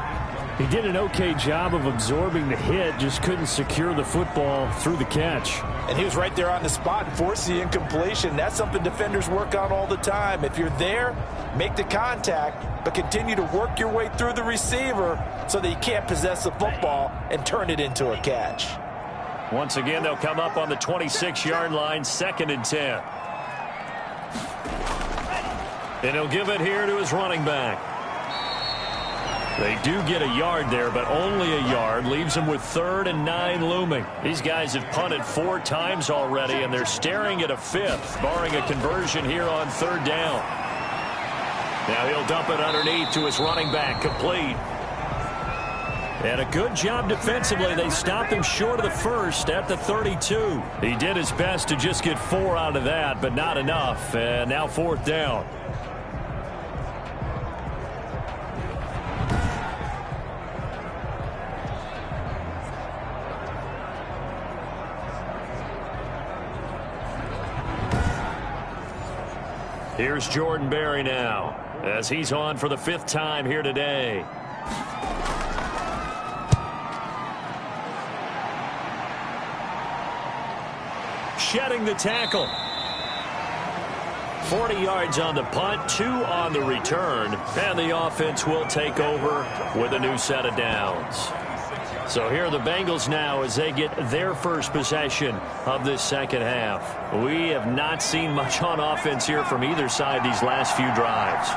He did an okay job of absorbing the hit, just couldn't secure the football through the catch. And he was right there on the spot and forced the incompletion. That's something defenders work on all the time. If you're there, make the contact, but continue to work your way through the receiver so that you can't possess the football and turn it into a catch. Once again, they'll come up on the 26-yard line, 2nd and 10. And he'll give it here to his running back. They do get a yard there, but only a yard. Leaves them with 3rd and 9 looming. These guys have punted 4 times already, and they're staring at a 5th, barring a conversion here on 3rd down. Now he'll dump it underneath to his running back, complete. And a good job defensively. They stopped him short of the first at the 32. He did his best to just get 4 out of that, but not enough. And now 4th down. Here's Jordan Berry now, as he's on for the 5th time here today. Shedding the tackle. 40 yards on the punt, 2 on the return, and the offense will take over with a new set of downs. So here are the Bengals now as they get their first possession of this second half. We have not seen much on offense here from either side these last few drives.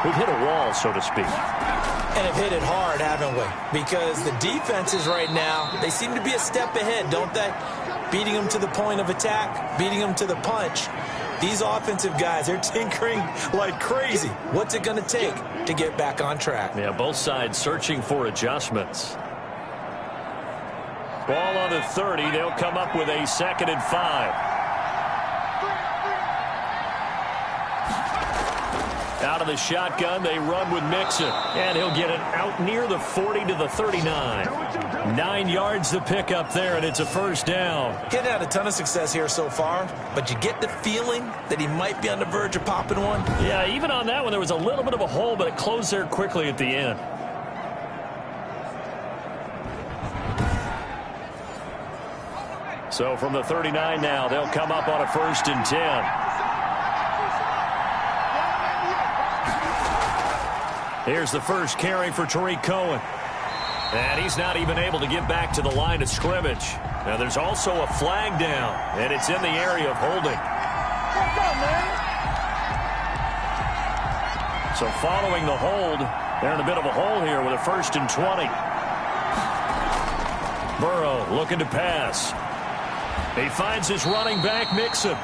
We've hit a wall, so to speak. And have hit it hard, haven't we? Because the defenses right now, they seem to be a step ahead, don't they? Beating them to the point of attack, beating them to the punch. These offensive guys, they're tinkering like crazy. What's it going to take to get back on track? Yeah, both sides searching for adjustments. Ball on the 30. They'll come up with a 2nd and 5. Out of the shotgun, they run with Mixon. And he'll get it out near the 40 to the 39. 9 yards the pickup there, and it's a 1st down. Getting had a ton of success here so far, but you get the feeling that he might be on the verge of popping one. Yeah, even on that one, there was a little bit of a hole, but it closed there quickly at the end. So from the 39 now, they'll come up on a 1st and 10. Here's the first carry for Tariq Cohen. And he's not even able to get back to the line of scrimmage. Now there's also a flag down, and it's in the area of holding. So following the hold, they're in a bit of a hole here with a 1st and 20. Burrow looking to pass. He finds his running back, Mixon.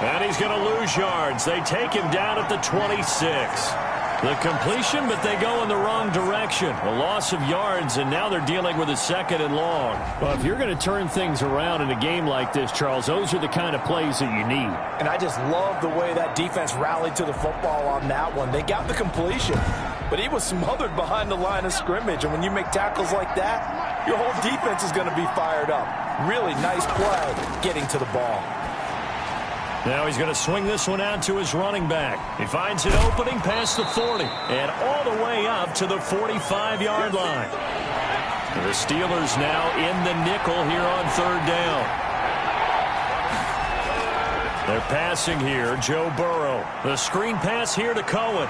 And he's going to lose yards. They take him down at the 26. The completion, but they go in the wrong direction. A loss of yards, and now they're dealing with a 2nd and long. Well, if you're going to turn things around in a game like this, Charles, those are the kind of plays that you need. And I just love the way that defense rallied to the football on that one. They got the completion, but he was smothered behind the line of scrimmage. And when you make tackles like that, your whole defense is going to be fired up. Really nice play getting to the ball. Now he's going to swing this one out to his running back. He finds an opening past the 40 and all the way up to the 45-yard line. The Steelers now in the nickel here on 3rd down. They're passing here, Joe Burrow. The screen pass here to Cohen.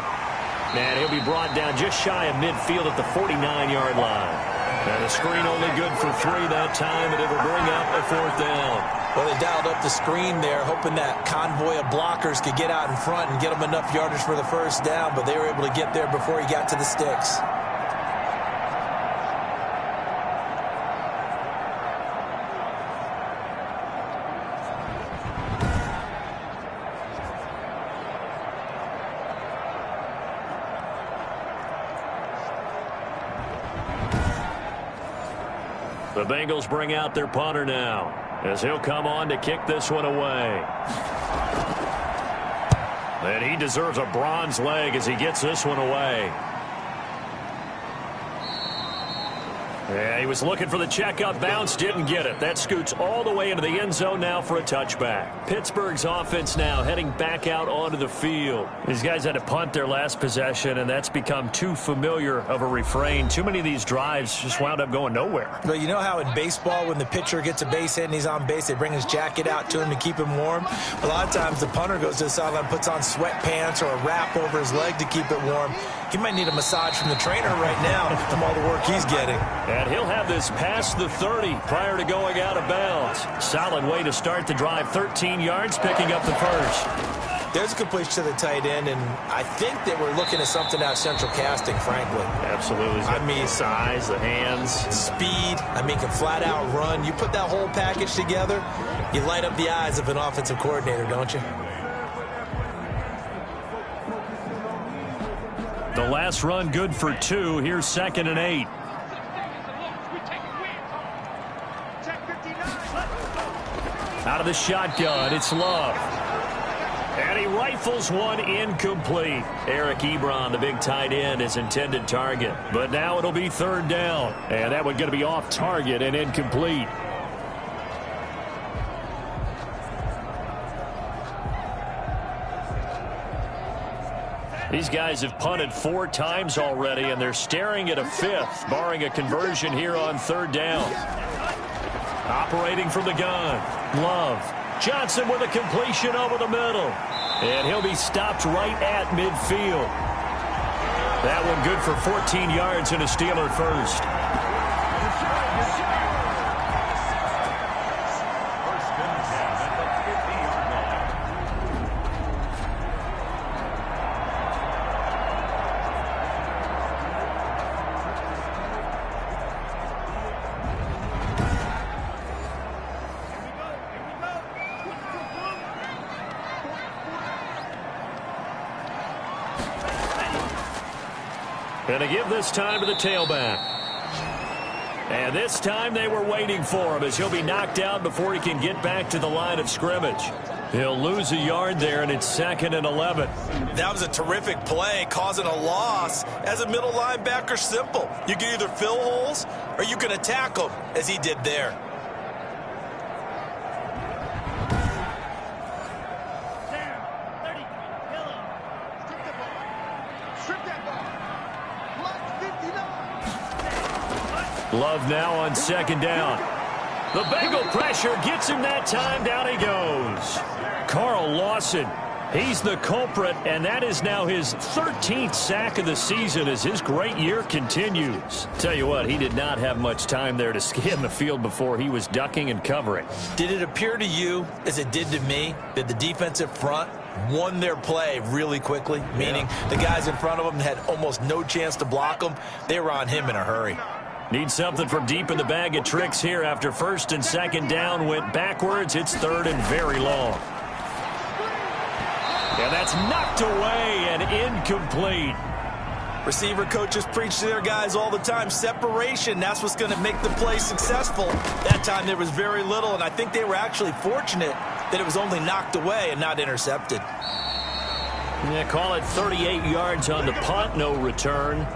And he'll be brought down just shy of midfield at the 49-yard line. And the screen only good for 3 that time, and it'll bring up a 4th down. Well, they dialed up the screen there, hoping that convoy of blockers could get out in front and get them enough yardage for the 1st down, but they were able to get there before he got to the sticks. The Bengals bring out their punter now, as he'll come on to kick this one away. And he deserves a bronze leg as he gets this one away. Yeah, he was looking for the checkup bounce, didn't get it. That scoots all the way into the end zone now for a touchback. Pittsburgh's offense now heading back out onto the field. These guys had to punt their last possession, and that's become too familiar of a refrain. Too many of these drives just wound up going nowhere. Well, you know how in baseball when the pitcher gets a base hit and he's on base, they bring his jacket out to him to keep him warm? A lot of times the punter goes to the sideline, puts on sweatpants or a wrap over his leg to keep it warm. He might need a massage from the trainer right now from all the work he's getting. And he'll have this past the 30 prior to going out of bounds. Solid way to start the drive. 13 yards, picking up the first. There's a completion to the tight end, and I think that we're looking at something out of central casting, frankly. Absolutely. I mean, size, the hands. Speed. I mean, can flat out run. You put that whole package together, you light up the eyes of an offensive coordinator, don't you? The last run good for 2. Here's 2nd and 8. Out of the shotgun, it's Love. And he rifles one incomplete. Eric Ebron, the big tight end, his intended target. But now it'll be 3rd down. And that one going to be off target and incomplete. These guys have punted 4 times already, and they're staring at a 5th, barring a conversion here on 3rd down. Operating from the gun, Love. Johnson with a completion over the middle. And he'll be stopped right at midfield. That one good for 14 yards and a Steeler first. And to give this time to the tailback. And this time they were waiting for him as he'll be knocked out before he can get back to the line of scrimmage. He'll lose a yard there, and it's 2nd and 11. That was a terrific play, causing a loss. As a middle linebacker, simple. You can either fill holes or you can attack them, as he did there. Love now on 2nd down. The Bengal pressure gets him that time. Down he goes. Carl Lawson, he's the culprit, and that is now his 13th sack of the season as his great year continues. Tell you what, he did not have much time there to scan the field before he was ducking and covering. Did it appear to you, as it did to me, that the defensive front won their play really quickly? Meaning the guys in front of them had almost no chance to block them. They were on him in a hurry. Need something from deep in the bag of tricks here after 1st and 2nd down went backwards. It's 3rd and very long. And that's knocked away and incomplete. Receiver coaches preach to their guys all the time. Separation, that's what's going to make the play successful. That time there was very little, and I think they were actually fortunate that it was only knocked away and not intercepted. Yeah, call it 38 yards on the punt, no return.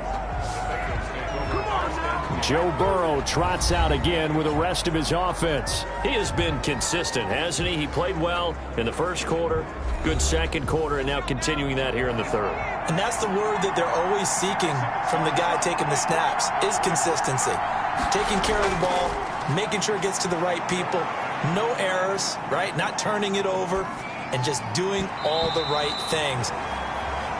Joe Burrow trots out again with the rest of his offense. He has been consistent, hasn't he? He played well in the 1st quarter, good 2nd quarter, and now continuing that here in the 3rd. And that's the word that they're always seeking from the guy taking the snaps, is consistency. Taking care of the ball, making sure it gets to the right people, no errors, right? Not turning it over, and just doing all the right things.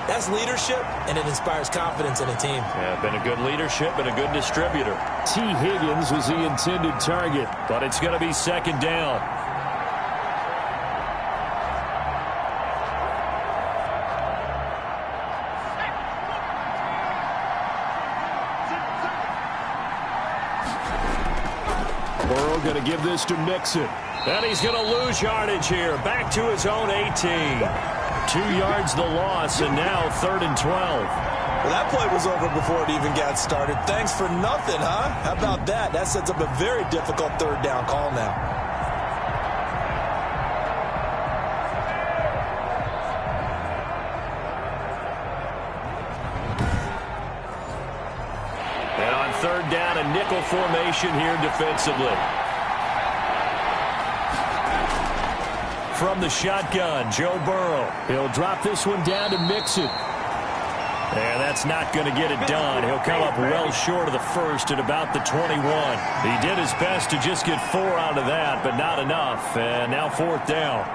That's leadership, and it inspires confidence in a team. Yeah, been a good leadership and a good distributor. T. Higgins was the intended target, but it's going to be 2nd down. Burrow going to give this to Mixon. And he's going to lose yardage here. Back to his own 18. 2 yards the loss, and now 3rd and 12. Well, that play was over before it even got started. Thanks for nothing, huh? How about that? That sets up a very difficult 3rd down call now. And on 3rd down and nickel formation here defensively. From the shotgun, Joe Burrow. He'll drop this one down to Mixon. And that's not going to get it done. He'll come up well short of the first at about the 21. He did his best to just get 4 out of that, but not enough. And now 4th down.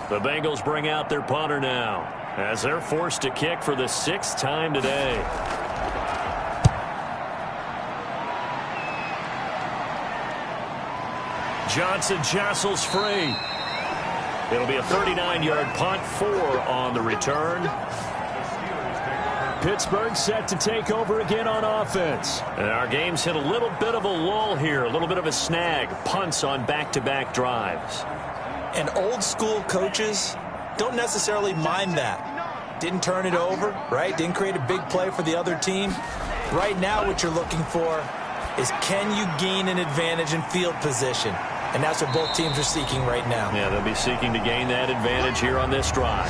The Bengals bring out their punter now as they're forced to kick for the 6th time today. Johnson jostles free. It'll be a 39-yard punt, 4 on the return. Pittsburgh set to take over again on offense. And our game's hit a little bit of a lull here, a little bit of a snag. Punts on back-to-back drives. And old-school coaches don't necessarily mind that. Didn't turn it over, right? Didn't create a big play for the other team. Right now what you're looking for is, can you gain an advantage in field position? And that's what both teams are seeking right now. Yeah, they'll be seeking to gain that advantage here on this drive.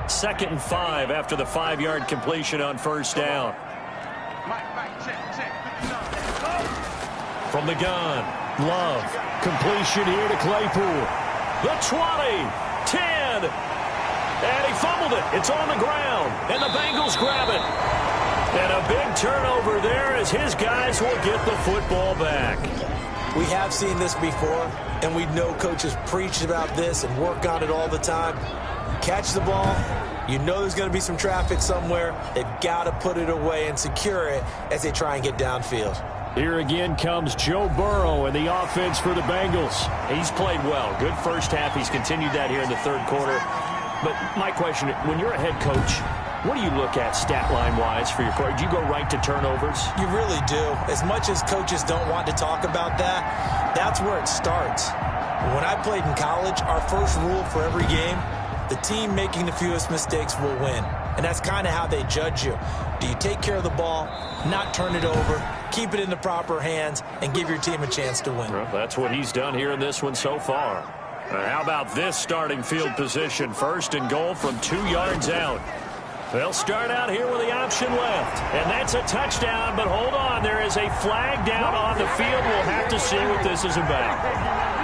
Second and 5 after the 5-yard completion on 1st down. From the gun, Love. Completion here to Claypool. The 20, 10, and he fumbled it. It's on the ground, and the Bengals grab it. And a big turnover there as his guys will get the football back. We have seen this before, and we know coaches preach about this and work on it all the time. Catch the ball. You know there's going to be some traffic somewhere. They've got to put it away and secure it as they try and get downfield. Here again comes Joe Burrow and the offense for the Bengals. He's played well. Good first half. He's continued that here in the 3rd quarter. But my question, when you're a head coach, what do you look at stat line-wise for your quarterback? Do you go right to turnovers? You really do. As much as coaches don't want to talk about that, that's where it starts. When I played in college, our first rule for every game, the team making the fewest mistakes will win. And that's kind of how they judge you. Do you take care of the ball, not turn it over, keep it in the proper hands, and give your team a chance to win? Well, that's what he's done here in this one so far. How about this starting field position? 1st and goal from 2 yards out. They'll start out here with the option left. And that's a touchdown, but hold on. There is a flag down on the field. We'll have to see what this is about.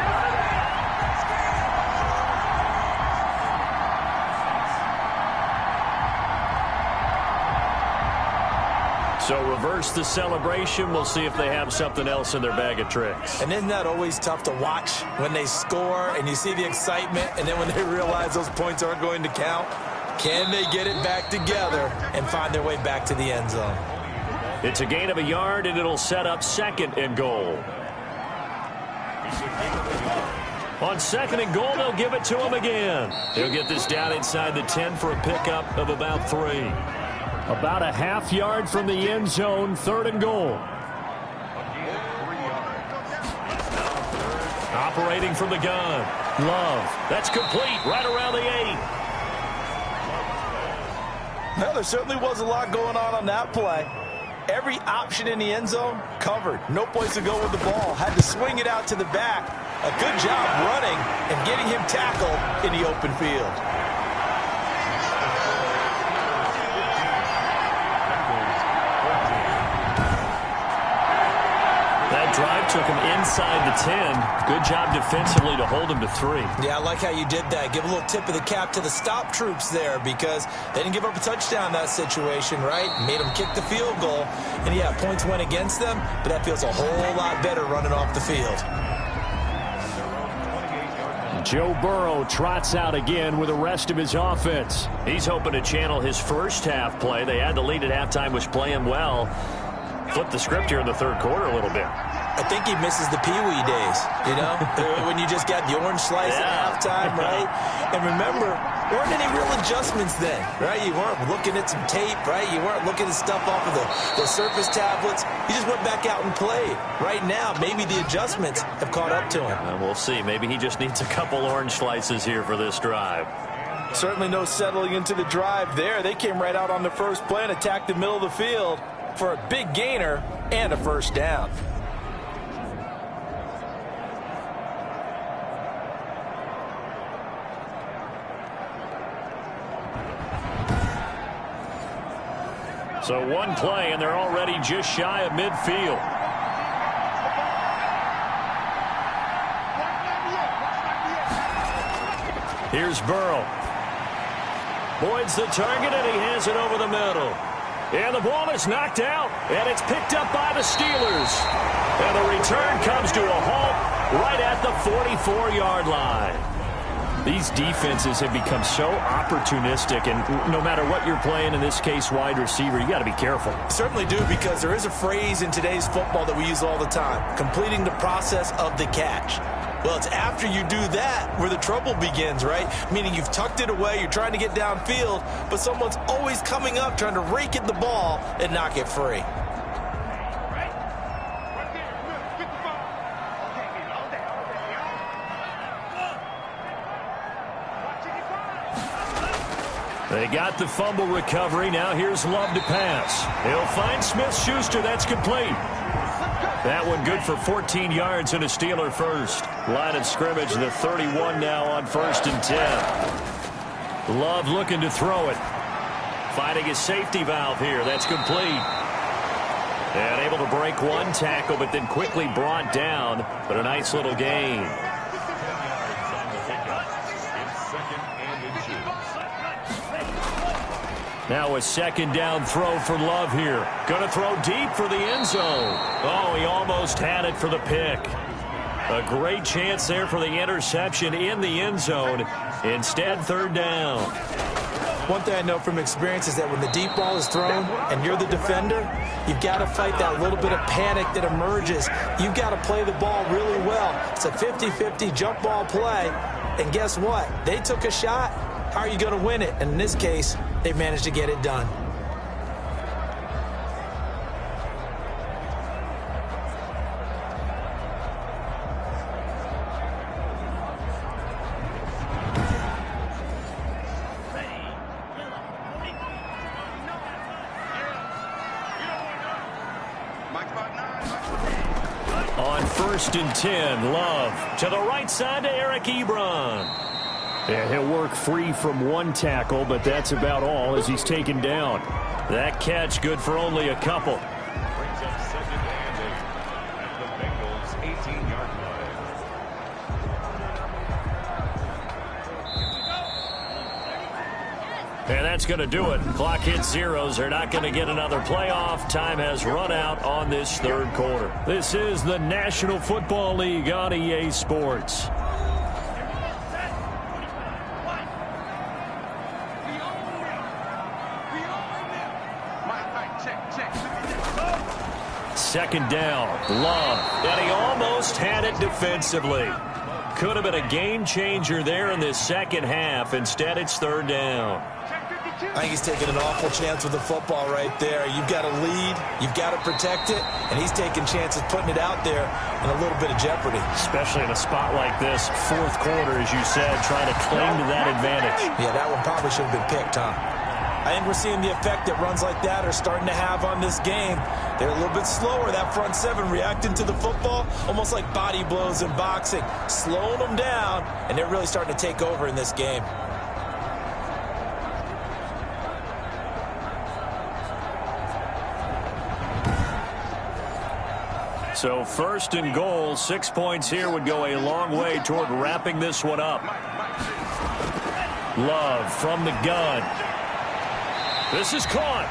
So reverse the celebration. We'll see if they have something else in their bag of tricks. And isn't that always tough to watch when they score and you see the excitement, and then when they realize those points aren't going to count? Can they get it back together and find their way back to the end zone? It's a gain of a yard, and it'll set up 2nd and goal. On 2nd and goal, they'll give it to him again. He'll get this down inside the 10 for a pickup of about 3. About a half yard from the end zone, 3rd and goal. Operating from the gun. Love. That's complete right around the 8. Well, there certainly was a lot going on that play. Every option in the end zone covered. No place to go with the ball. Had to swing it out to the back. A good job running and getting him tackled in the open field. Drive took him inside the 10. Good job defensively to hold him to 3. Yeah, I like how you did that. Give a little tip of the cap to the stop troops there, because they didn't give up a touchdown in that situation, right? Made them kick the field goal. And, yeah, points went against them, but that feels a whole lot better running off the field. Joe Burrow trots out again with the rest of his offense. He's hoping to channel his first half play. They had the lead at halftime, was playing well. flip the script here in the third quarter a little bit. I think he misses the Pee-wee days, you know, when you just got the orange slice at halftime, right? And remember, there weren't any real adjustments then, right? You weren't looking at some tape, right? You weren't looking at stuff off of the surface tablets. You just went back out and played. Right now, maybe the adjustments have caught up to him. We'll see. Maybe he just needs a couple orange slices here for this drive. Certainly no settling into the drive there. They came right out on the first play and attacked the middle of the field for a big gainer and a first down. So one play, and they're already just shy of midfield. Here's Burrow. Boyd's the target, and he has it over the middle. And the ball is knocked out, and it's picked up by the Steelers. And the return comes to a halt right at the 44-yard line. These defenses have become so opportunistic, and no matter what you're playing, in this case wide receiver, you got to be careful. Certainly do, because there is a phrase in today's football that we use all the time, completing the process of the catch. Well, it's after you do that where the trouble begins, right? Meaning you've tucked it away, you're trying to get downfield, but someone's always coming up trying to rake at the ball and knock it free. They got the fumble recovery. Now here's Love to pass. He'll find Smith-Schuster. That's complete. That one good for 14 yards and a Steeler first. Line of scrimmage, the 31 now on 1st and 10. Love looking to throw it. Finding his safety valve here. That's complete. And able to break one tackle, but then quickly brought down. But a nice little gain. Now a second down throw for Love here. Going to throw deep for the end zone. Oh, he almost had it for the pick. A great chance there for the interception in the end zone. Instead, third down. One thing I know from experience is that when the deep ball is thrown and you're the defender, you've got to fight that little bit of panic that emerges. You've got to play the ball really well. It's a 50-50 jump ball play. And guess what? They took a shot. How are you going to win it? And in this case, they managed to get it done. On 1st and 10, Love to the right side to Eric Ebron. Yeah, he'll work free from one tackle, but that's about all as he's taken down. That catch good for only a couple. Brings up 2nd and 8 at the Bengals' 18-yard line. And that's going to do it. Clock hits zeros. They're not going to get another playoff. Time has run out on this third quarter. This is the National Football League on EA Sports. Second down, Love, and he almost had it defensively. Could have been a game changer there in this second half. Instead, it's third down. I think he's taking an awful chance with the football right there. You've got to lead, you've got to protect it, and he's taking chances putting it out there in a little bit of jeopardy. Especially in a spot like this, fourth quarter, as you said, trying to cling to that advantage. Yeah, that one probably should have been picked, huh? I think we're seeing the effect that runs like that are starting to have on this game. They're a little bit slower, that front seven, reacting to the football, almost like body blows in boxing, slowing them down, and they're really starting to take over in this game. So 1st and goal, 6 points here would go a long way toward wrapping this one up. Love from the gun. This is caught.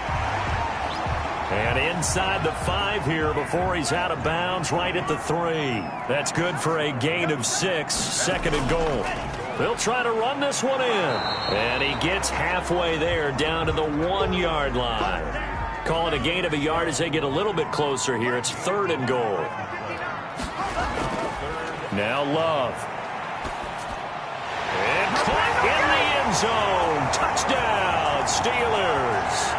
And inside the 5 here before he's out of bounds, right at the 3. That's good for a gain of 6, 2nd and goal. They'll try to run this one in. And he gets halfway there down to the 1-yard line. Call it a gain of a yard as they get a little bit closer here. It's 3rd and goal. Now Love. And caught in the end zone. Touchdown, Steelers.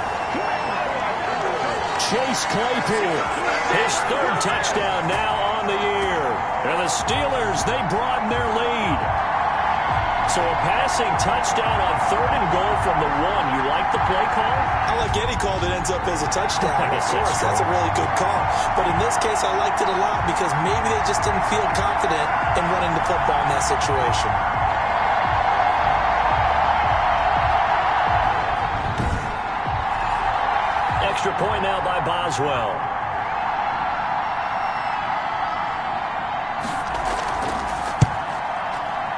Chase Claypool, his 3rd touchdown now on the year. And the Steelers, they broaden their lead. So a passing touchdown on 3rd and goal from the 1. You like the play call? I like any call that ends up as a touchdown. I guess of course, that's a really good call. But in this case, I liked it a lot because maybe they just didn't feel confident in running the football in that situation. Extra point now by Boswell.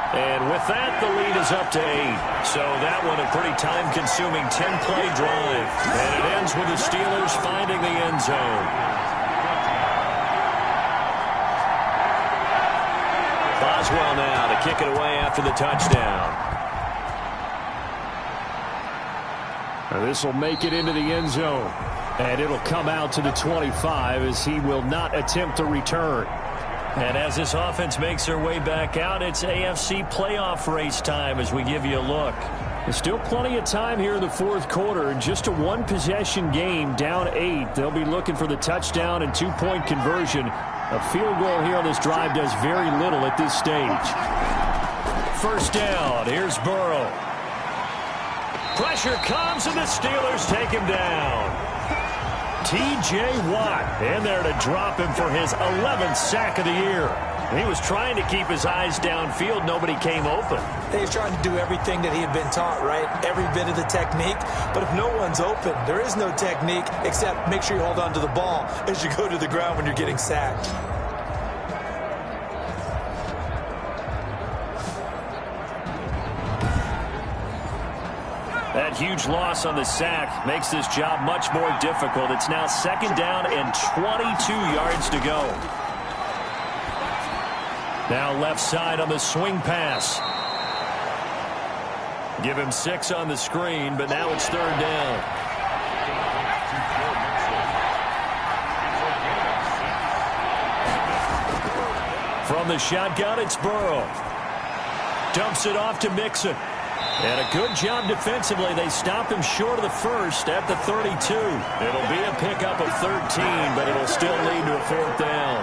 And with that, the lead is up to 8. So that one a pretty time-consuming 10-play drive. And it ends with the Steelers finding the end zone. Boswell now to kick it away after the touchdown. This will make it into the end zone. And it'll come out to the 25 as he will not attempt to return. And as this offense makes their way back out, it's AFC playoff race time as we give you a look. There's still plenty of time here in the 4th quarter. Just a 1-possession game, down 8. They'll be looking for the touchdown and 2-point conversion. A field goal here on this drive does very little at this stage. 1st down. Here's Burrow. Pressure comes, and the Steelers take him down. T.J. Watt in there to drop him for his 11th sack of the year. He was trying to keep his eyes downfield. Nobody came open. He's trying to do everything that he had been taught, right? Every bit of the technique. But if no one's open, there is no technique except make sure you hold on to the ball as you go to the ground when you're getting sacked. That huge loss on the sack makes this job much more difficult. It's now 2nd down and 22 yards to go. Now left side on the swing pass. Give him 6 on the screen, but now it's 3rd down. From the shotgun, it's Burrow. Dumps it off to Mixon. And a good job defensively. They stop him short of the 1st at the 32. It'll be a pickup of 13, but it'll still lead to a 4th down.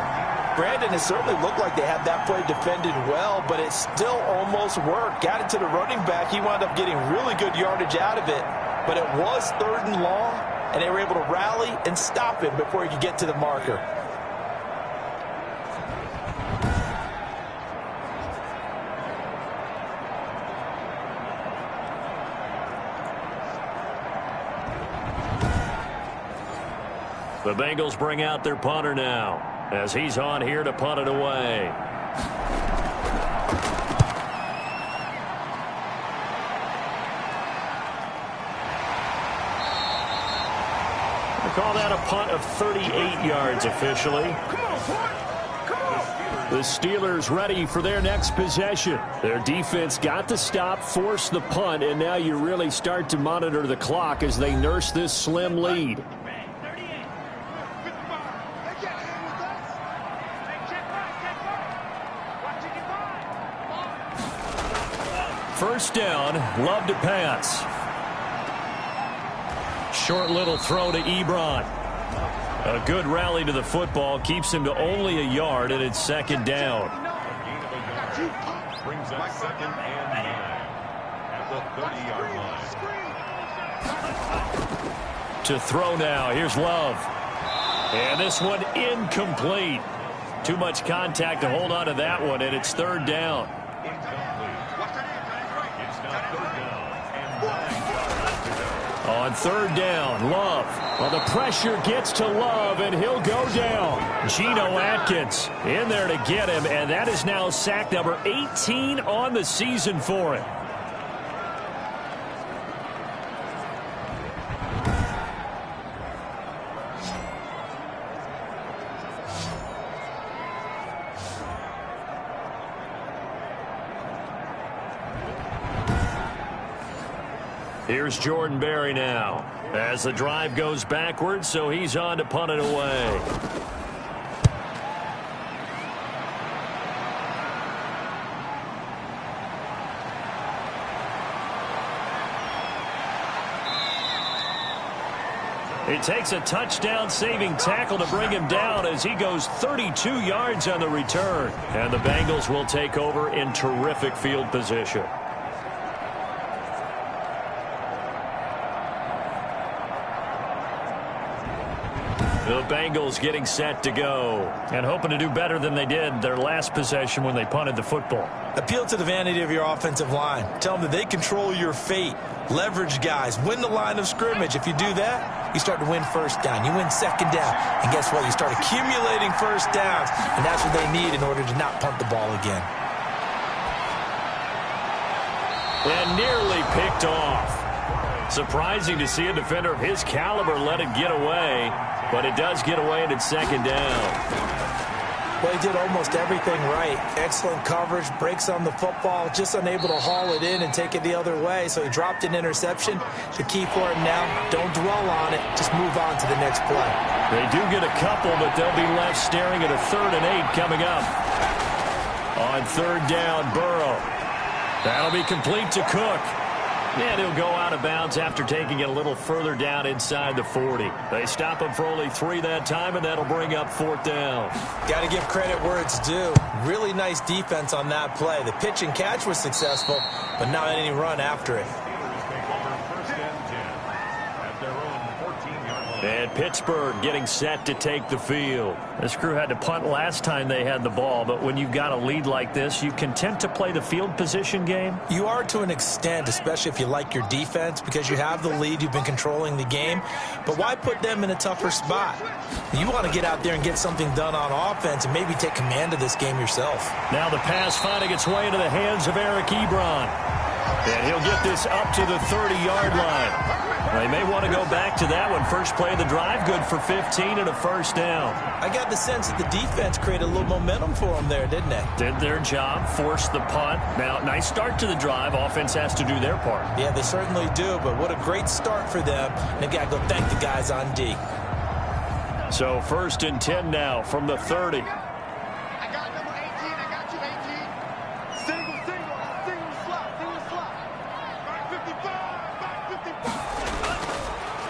Brandon, it certainly looked like they had that play defended well, but it still almost worked. Got it to the running back. He wound up getting really good yardage out of it, but it was 3rd and long, and they were able to rally and stop him before he could get to the marker. The Bengals bring out their punter now as he's on here to punt it away. They call that a punt of 38 yards officially. The Steelers ready for their next possession. Their defense got the stop, forced the punt, and now you really start to monitor the clock as they nurse this slim lead. First down, Love to pass. Short little throw to Ebron. A good rally to the football keeps him to only a yard, and it's 2nd down. Brings up 2nd and 9 at the 30-yard line. To throw now, here's Love. And this one incomplete. Too much contact to hold on to that one, and it's 3rd down. On 3rd down, Love. Well, the pressure gets to Love, and he'll go down. Geno Atkins in there to get him, and that is now sack number 18 on the season for him. Here's Jordan Berry now as the drive goes backwards, so he's on to punt it away. It takes a touchdown-saving tackle to bring him down as he goes 32 yards on the return. And the Bengals will take over in terrific field position. The Bengals getting set to go and hoping to do better than they did their last possession when they punted the football. Appeal to the vanity of your offensive line. Tell them that they control your fate. Leverage guys. Win the line of scrimmage. If you do that, you start to win first down. You win second down. And guess what? You start accumulating first downs. And that's what they need in order to not punt the ball again. And nearly picked off. Surprising to see a defender of his caliber let it get away. But it does get away and it's second down. Well, he did almost everything right. Excellent coverage, breaks on the football, just unable to haul it in and take it the other way. So he dropped an interception. The key for him now, don't dwell on it. Just move on to the next play. They do get a couple, but they'll be left staring at a 3rd and 8 coming up. On 3rd down, Burrow. That'll be complete to Cook. And he'll go out of bounds after taking it a little further down inside the 40. They stop him for only 3 that time, and that'll bring up 4th down. Got to give credit where it's due. Really nice defense on that play. The pitch and catch was successful, but not any run after it. And Pittsburgh getting set to take the field. This crew had to punt last time they had the ball, but when you've got a lead like this, you content to play the field position game? You are to an extent, especially if you like your defense, because you have the lead, you've been controlling the game. But why put them in a tougher spot? You want to get out there and get something done on offense and maybe take command of this game yourself. Now the pass finding its way into the hands of Eric Ebron. And he'll get this up to the 30-yard line. They may want to go back to that one. First play of the drive, good for 15 and a 1st down. I got the sense that the defense created a little momentum for them there, didn't they? Did their job, forced the punt. Now, nice start to the drive. Offense has to do their part. Yeah, they certainly do, but what a great start for them. They've got to go thank the guys on D. So 1st and 10 now from the 30.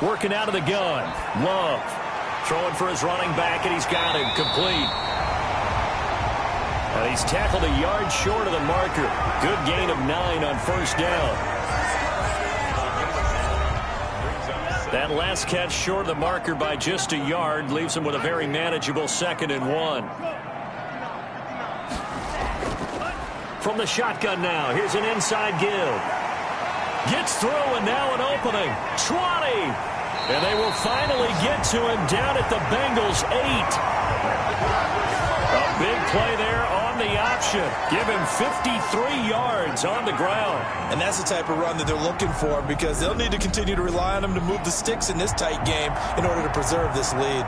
Working out of the gun. Love. Throwing for his running back, and he's got him complete. And he's tackled a yard short of the marker. Good gain of 9 on 1st down. That last catch short of the marker by just a yard leaves him with a very manageable 2nd and 1. From the shotgun now, here's an inside give. Gets through, and now an opening. 20. And they will finally get to him down at the Bengals 8. A big play there on the option. Give him 53 yards on the ground. And that's the type of run that they're looking for, because they'll need to continue to rely on him to move the sticks in this tight game in order to preserve this lead.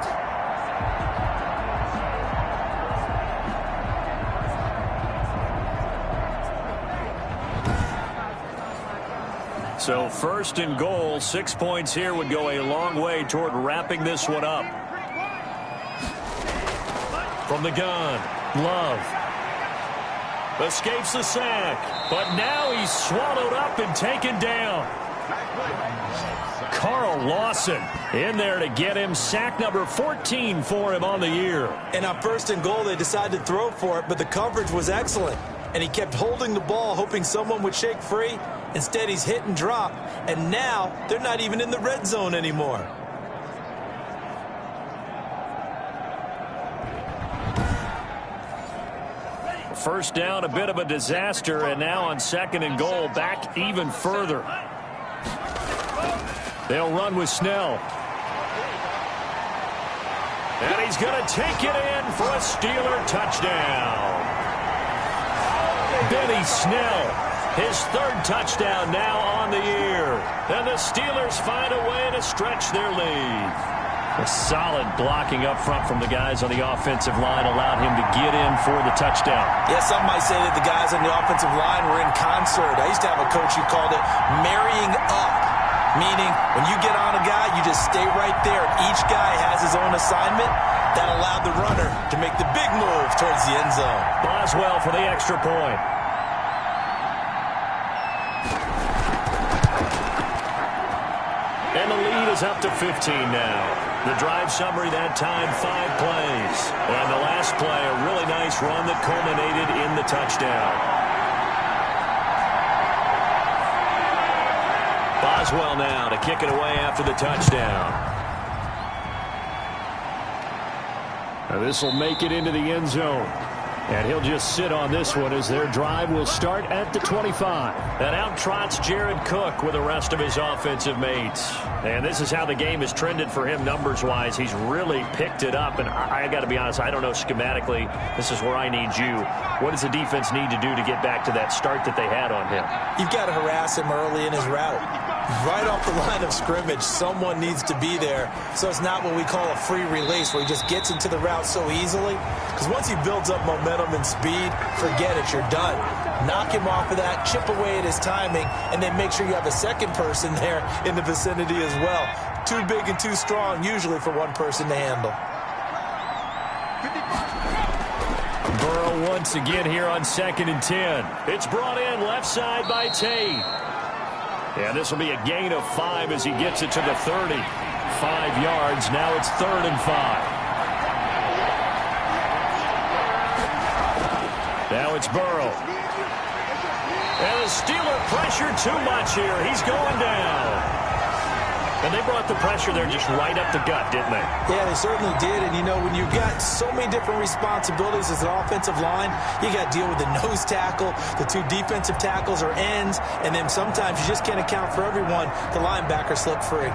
So 1st and goal, 6 points here would go a long way toward wrapping this one up. From the gun, Love. Escapes the sack, but now he's swallowed up and taken down. Carl Lawson in there to get him sack number 14 for him on the year. And on 1st and goal, they decided to throw for it, but the coverage was excellent. And he kept holding the ball, hoping someone would shake free. Instead, he's hit and drop. And now, they're not even in the red zone anymore. First down, a bit of a disaster. And now on 2nd and goal, back even further. They'll run with Snell. And he's going to take it in for a Steeler touchdown. Benny Snell, his 3rd touchdown now on the year. And the Steelers find a way to stretch their lead. A solid blocking up front from the guys on the offensive line allowed him to get in for the touchdown. Yeah, some might say that the guys on the offensive line were in concert. I used to have a coach who called it marrying up. meaning when you get on a guy, you just stay right there. Each guy has his own assignment. That allowed the runner to make the big move towards the end zone. Boswell for the extra point. And the lead is up to 15 now. The drive summary that time, 5 plays. And the last play, a really nice run that culminated in the touchdown. Boswell now to kick it away after the touchdown. Now this will make it into the end zone. And he'll just sit on this one as their drive will start at the 25. And out trots Jared Cook with the rest of his offensive mates. And this is how the game has trended for him numbers-wise. He's really picked it up. And I got to be honest, I don't know schematically. This is where I need you. What does the defense need to do to get back to that start that they had on him? You've got to harass him early in his route. Right off the line of scrimmage, someone needs to be there. So it's not what we call a free release where he just gets into the route so easily. Because once he builds up momentum and speed, forget it, you're done. Knock him off of that, chip away at his timing, and then make sure you have a second person there in the vicinity as well. Too big and too strong usually for one person to handle. Burrow once again here on 2nd and 10. It's brought in left side by Tate. And this will be a gain of 5 as he gets it to the 30. 5 yards. Now it's 3rd and 5. Now it's Burrow. And the Steeler pressure too much here. He's going down. And they brought the pressure there just right up the gut, didn't they? Yeah, they certainly did. And, you know, when you've got so many different responsibilities as an offensive line, you got to deal with the nose tackle, the 2 defensive tackles or ends, and then sometimes you just can't account for everyone. The linebacker slipped free.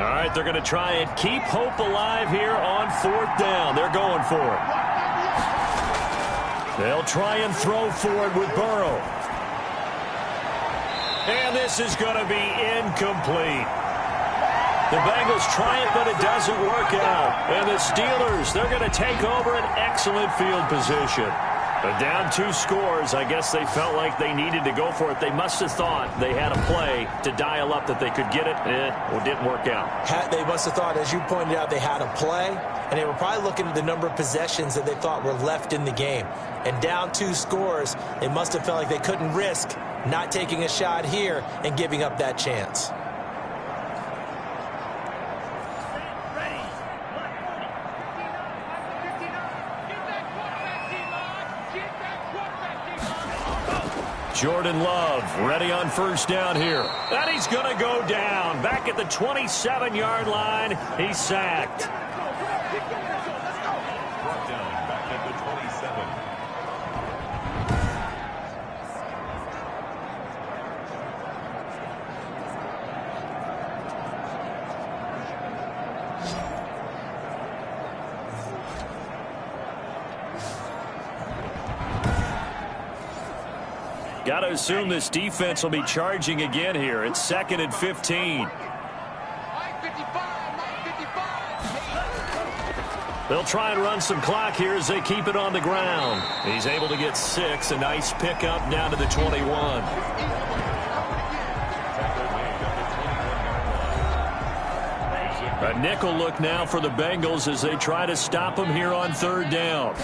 All right, they're going to try and keep hope alive here on 4th down. They're going for it. They'll try and throw for it with Burrow. And this is going to be incomplete. The Bengals try it, but it doesn't work out. And the Steelers, they're going to take over an excellent field position. But down 2 scores, I guess they felt like they needed to go for it. They must have thought they had a play to dial up that they could get it. Well, it didn't work out. They must have thought, as you pointed out, they had a play. And they were probably looking at the number of possessions that they thought were left in the game. And down 2 scores, they must have felt like they couldn't risk not taking a shot here and giving up that chance. Jordan Love ready on 1st down here. And he's going to go down. Back at the 27-yard line. He's sacked. Brought down back at the 27. Got to assume this defense will be charging again here. It's 2nd and 15. They'll try and run some clock here as they keep it on the ground. He's able to get 6. A nice pickup down to the 21. A nickel look now for the Bengals as they try to stop him here on 3rd down.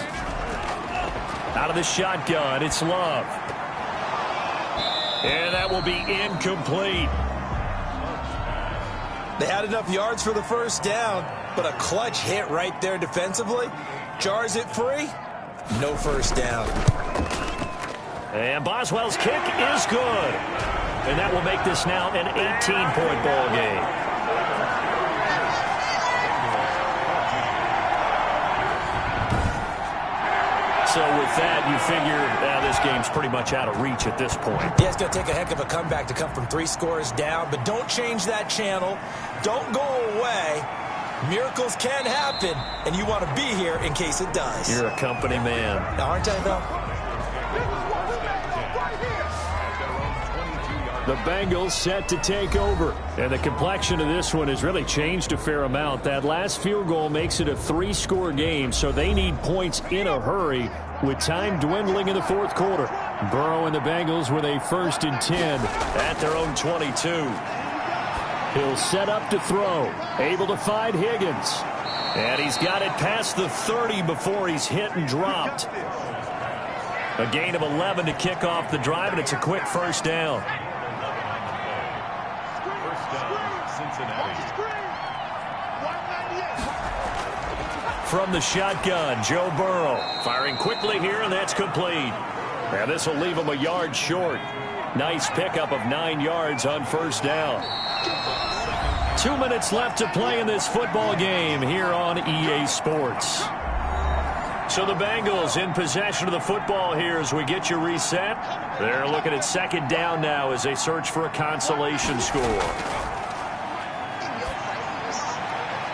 Out of the shotgun, it's Love. And that will be incomplete. They had enough yards for the 1st down, but a clutch hit right there defensively. Jars it free. No 1st down. And Boswell's kick is good. And that will make this now an 18-point ball game. So with that, you figure this game's pretty much out of reach at this point. Yeah, it's going to take a heck of a comeback to come from 3 scores down, but don't change that channel. Don't go away. Miracles can happen, and you want to be here in case it does. You're a company man. Aren't I, though? The Bengals set to take over. And the complexion of this one has really changed a fair amount. That last field goal makes it a 3-score game, so they need points in a hurry with time dwindling in the 4th quarter. Burrow and the Bengals with a 1st and 10 at their own 22. He'll set up to throw. Able to find Higgins. And he's got it past the 30 before he's hit and dropped. A gain of 11 to kick off the drive, and it's a quick 1st down. First down, Cincinnati. From the shotgun, Joe Burrow firing quickly here, and that's complete. And this will leave him a yard short. Nice pickup of 9 yards on 1st down. 2 minutes left to play in this football game here on EA Sports. So the Bengals in possession of the football here as we get you reset. They're looking at 2nd down now as they search for a consolation score.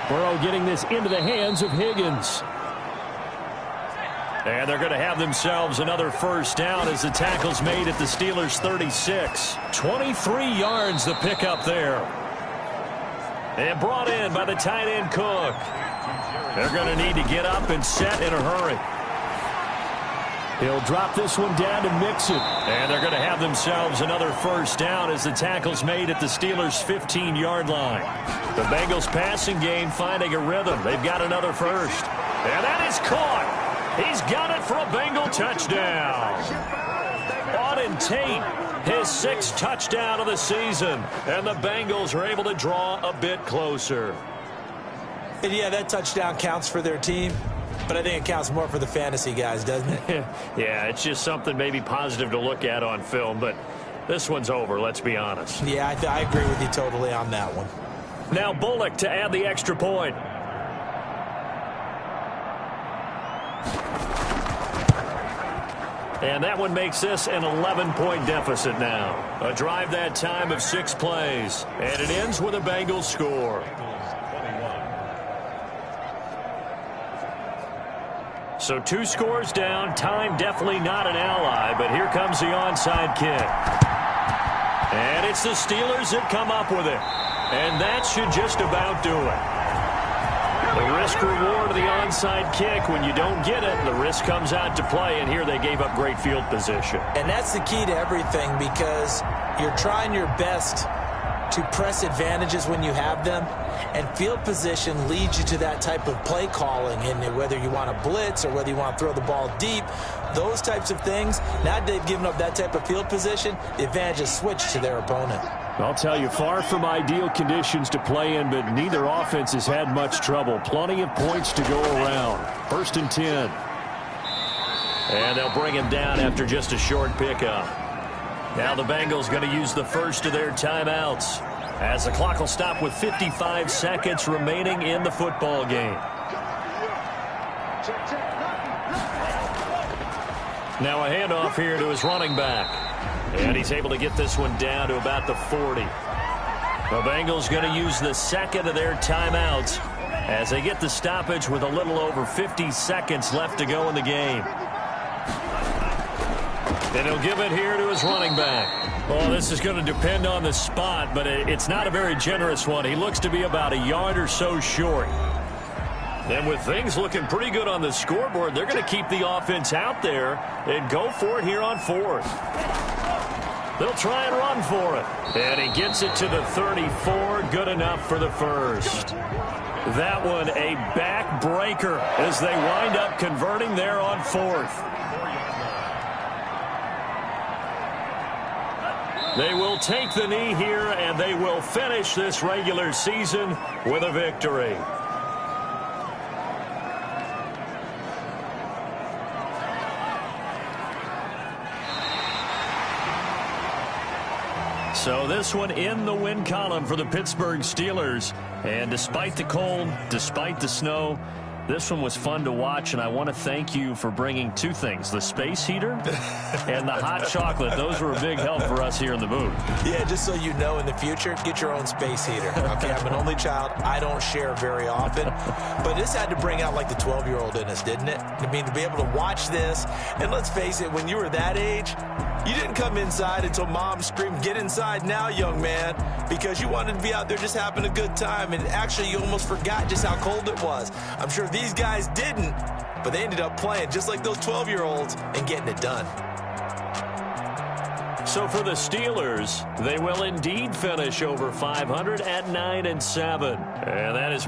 Burrow getting this into the hands of Higgins. And they're going to have themselves another 1st down as the tackle's made at the Steelers' 36. 23 yards the pickup there. And brought in by the tight end Cook. They're going to need to get up and set in a hurry. He'll drop this one down to Mixon. And they're going to have themselves another 1st down as the tackle's made at the Steelers' 15-yard line. The Bengals passing game finding a rhythm. They've got another 1st. And that is caught. He's got it for a Bengal touchdown. Auden Tate, his 6th touchdown of the season. And the Bengals are able to draw a bit closer. And yeah, that touchdown counts for their team. But I think it counts more for the fantasy guys, doesn't it? Yeah, it's just something maybe positive to look at on film. But this one's over, let's be honest. Yeah, I agree with you totally on that one. Now Bullock to add the extra point. And that one makes this an 11-point deficit now. A drive that time of 6 plays. And it ends with a Bengals score. So 2 scores down. Time definitely not an ally, but here comes the onside kick. And it's the Steelers that come up with it. And that should just about do it. The risk-reward of the onside kick, when you don't get it, the risk comes out to play, and here they gave up great field position. And that's the key to everything, because you're trying your best to press advantages when you have them, and field position leads you to that type of play calling, and whether you want to blitz or whether you want to throw the ball deep, those types of things. Now that they've given up that type of field position, the advantage is switched to their opponent. I'll tell you, far from ideal conditions to play in, but neither offense has had much trouble. Plenty of points to go around. 1st and 10. And they'll bring him down after just a short pickup. Now the Bengals going to use the first of their timeouts as the clock will stop with 55 seconds remaining in the football game. Now a handoff here to his running back. And he's able to get this one down to about the 40. The Bengals going to use the second of their timeouts as they get the stoppage with a little over 50 seconds left to go in the game. And he'll give it here to his running back. Well, this is going to depend on the spot, but it's not a very generous one. He looks to be about a yard or so short. And with things looking pretty good on the scoreboard, they're going to keep the offense out there and go for it here on 4th. They'll try and run for it. And he gets it to the 34. Good enough for the 1st. That one a backbreaker as they wind up converting there on 4th. They will take the knee here, and they will finish this regular season with a victory. So this one in the win column for the Pittsburgh Steelers. And despite the cold, despite the snow, this one was fun to watch, and I want to thank you for bringing 2 things, the space heater and the hot chocolate. Those were a big help for us here in the booth. Yeah, just so you know, in the future, get your own space heater. Okay, I'm an only child. I don't share very often. But this had to bring out, like, the 12-year-old in us, didn't it? I mean, to be able to watch this, and let's face it, when you were that age, you didn't come inside until Mom screamed, "Get inside now, young man," because you wanted to be out there just having a good time, and actually you almost forgot just how cold it was. I'm sure these guys didn't, but they ended up playing just like those 12-year-olds and getting it done. So for the Steelers, they will indeed finish over 500 at 9-7. And that is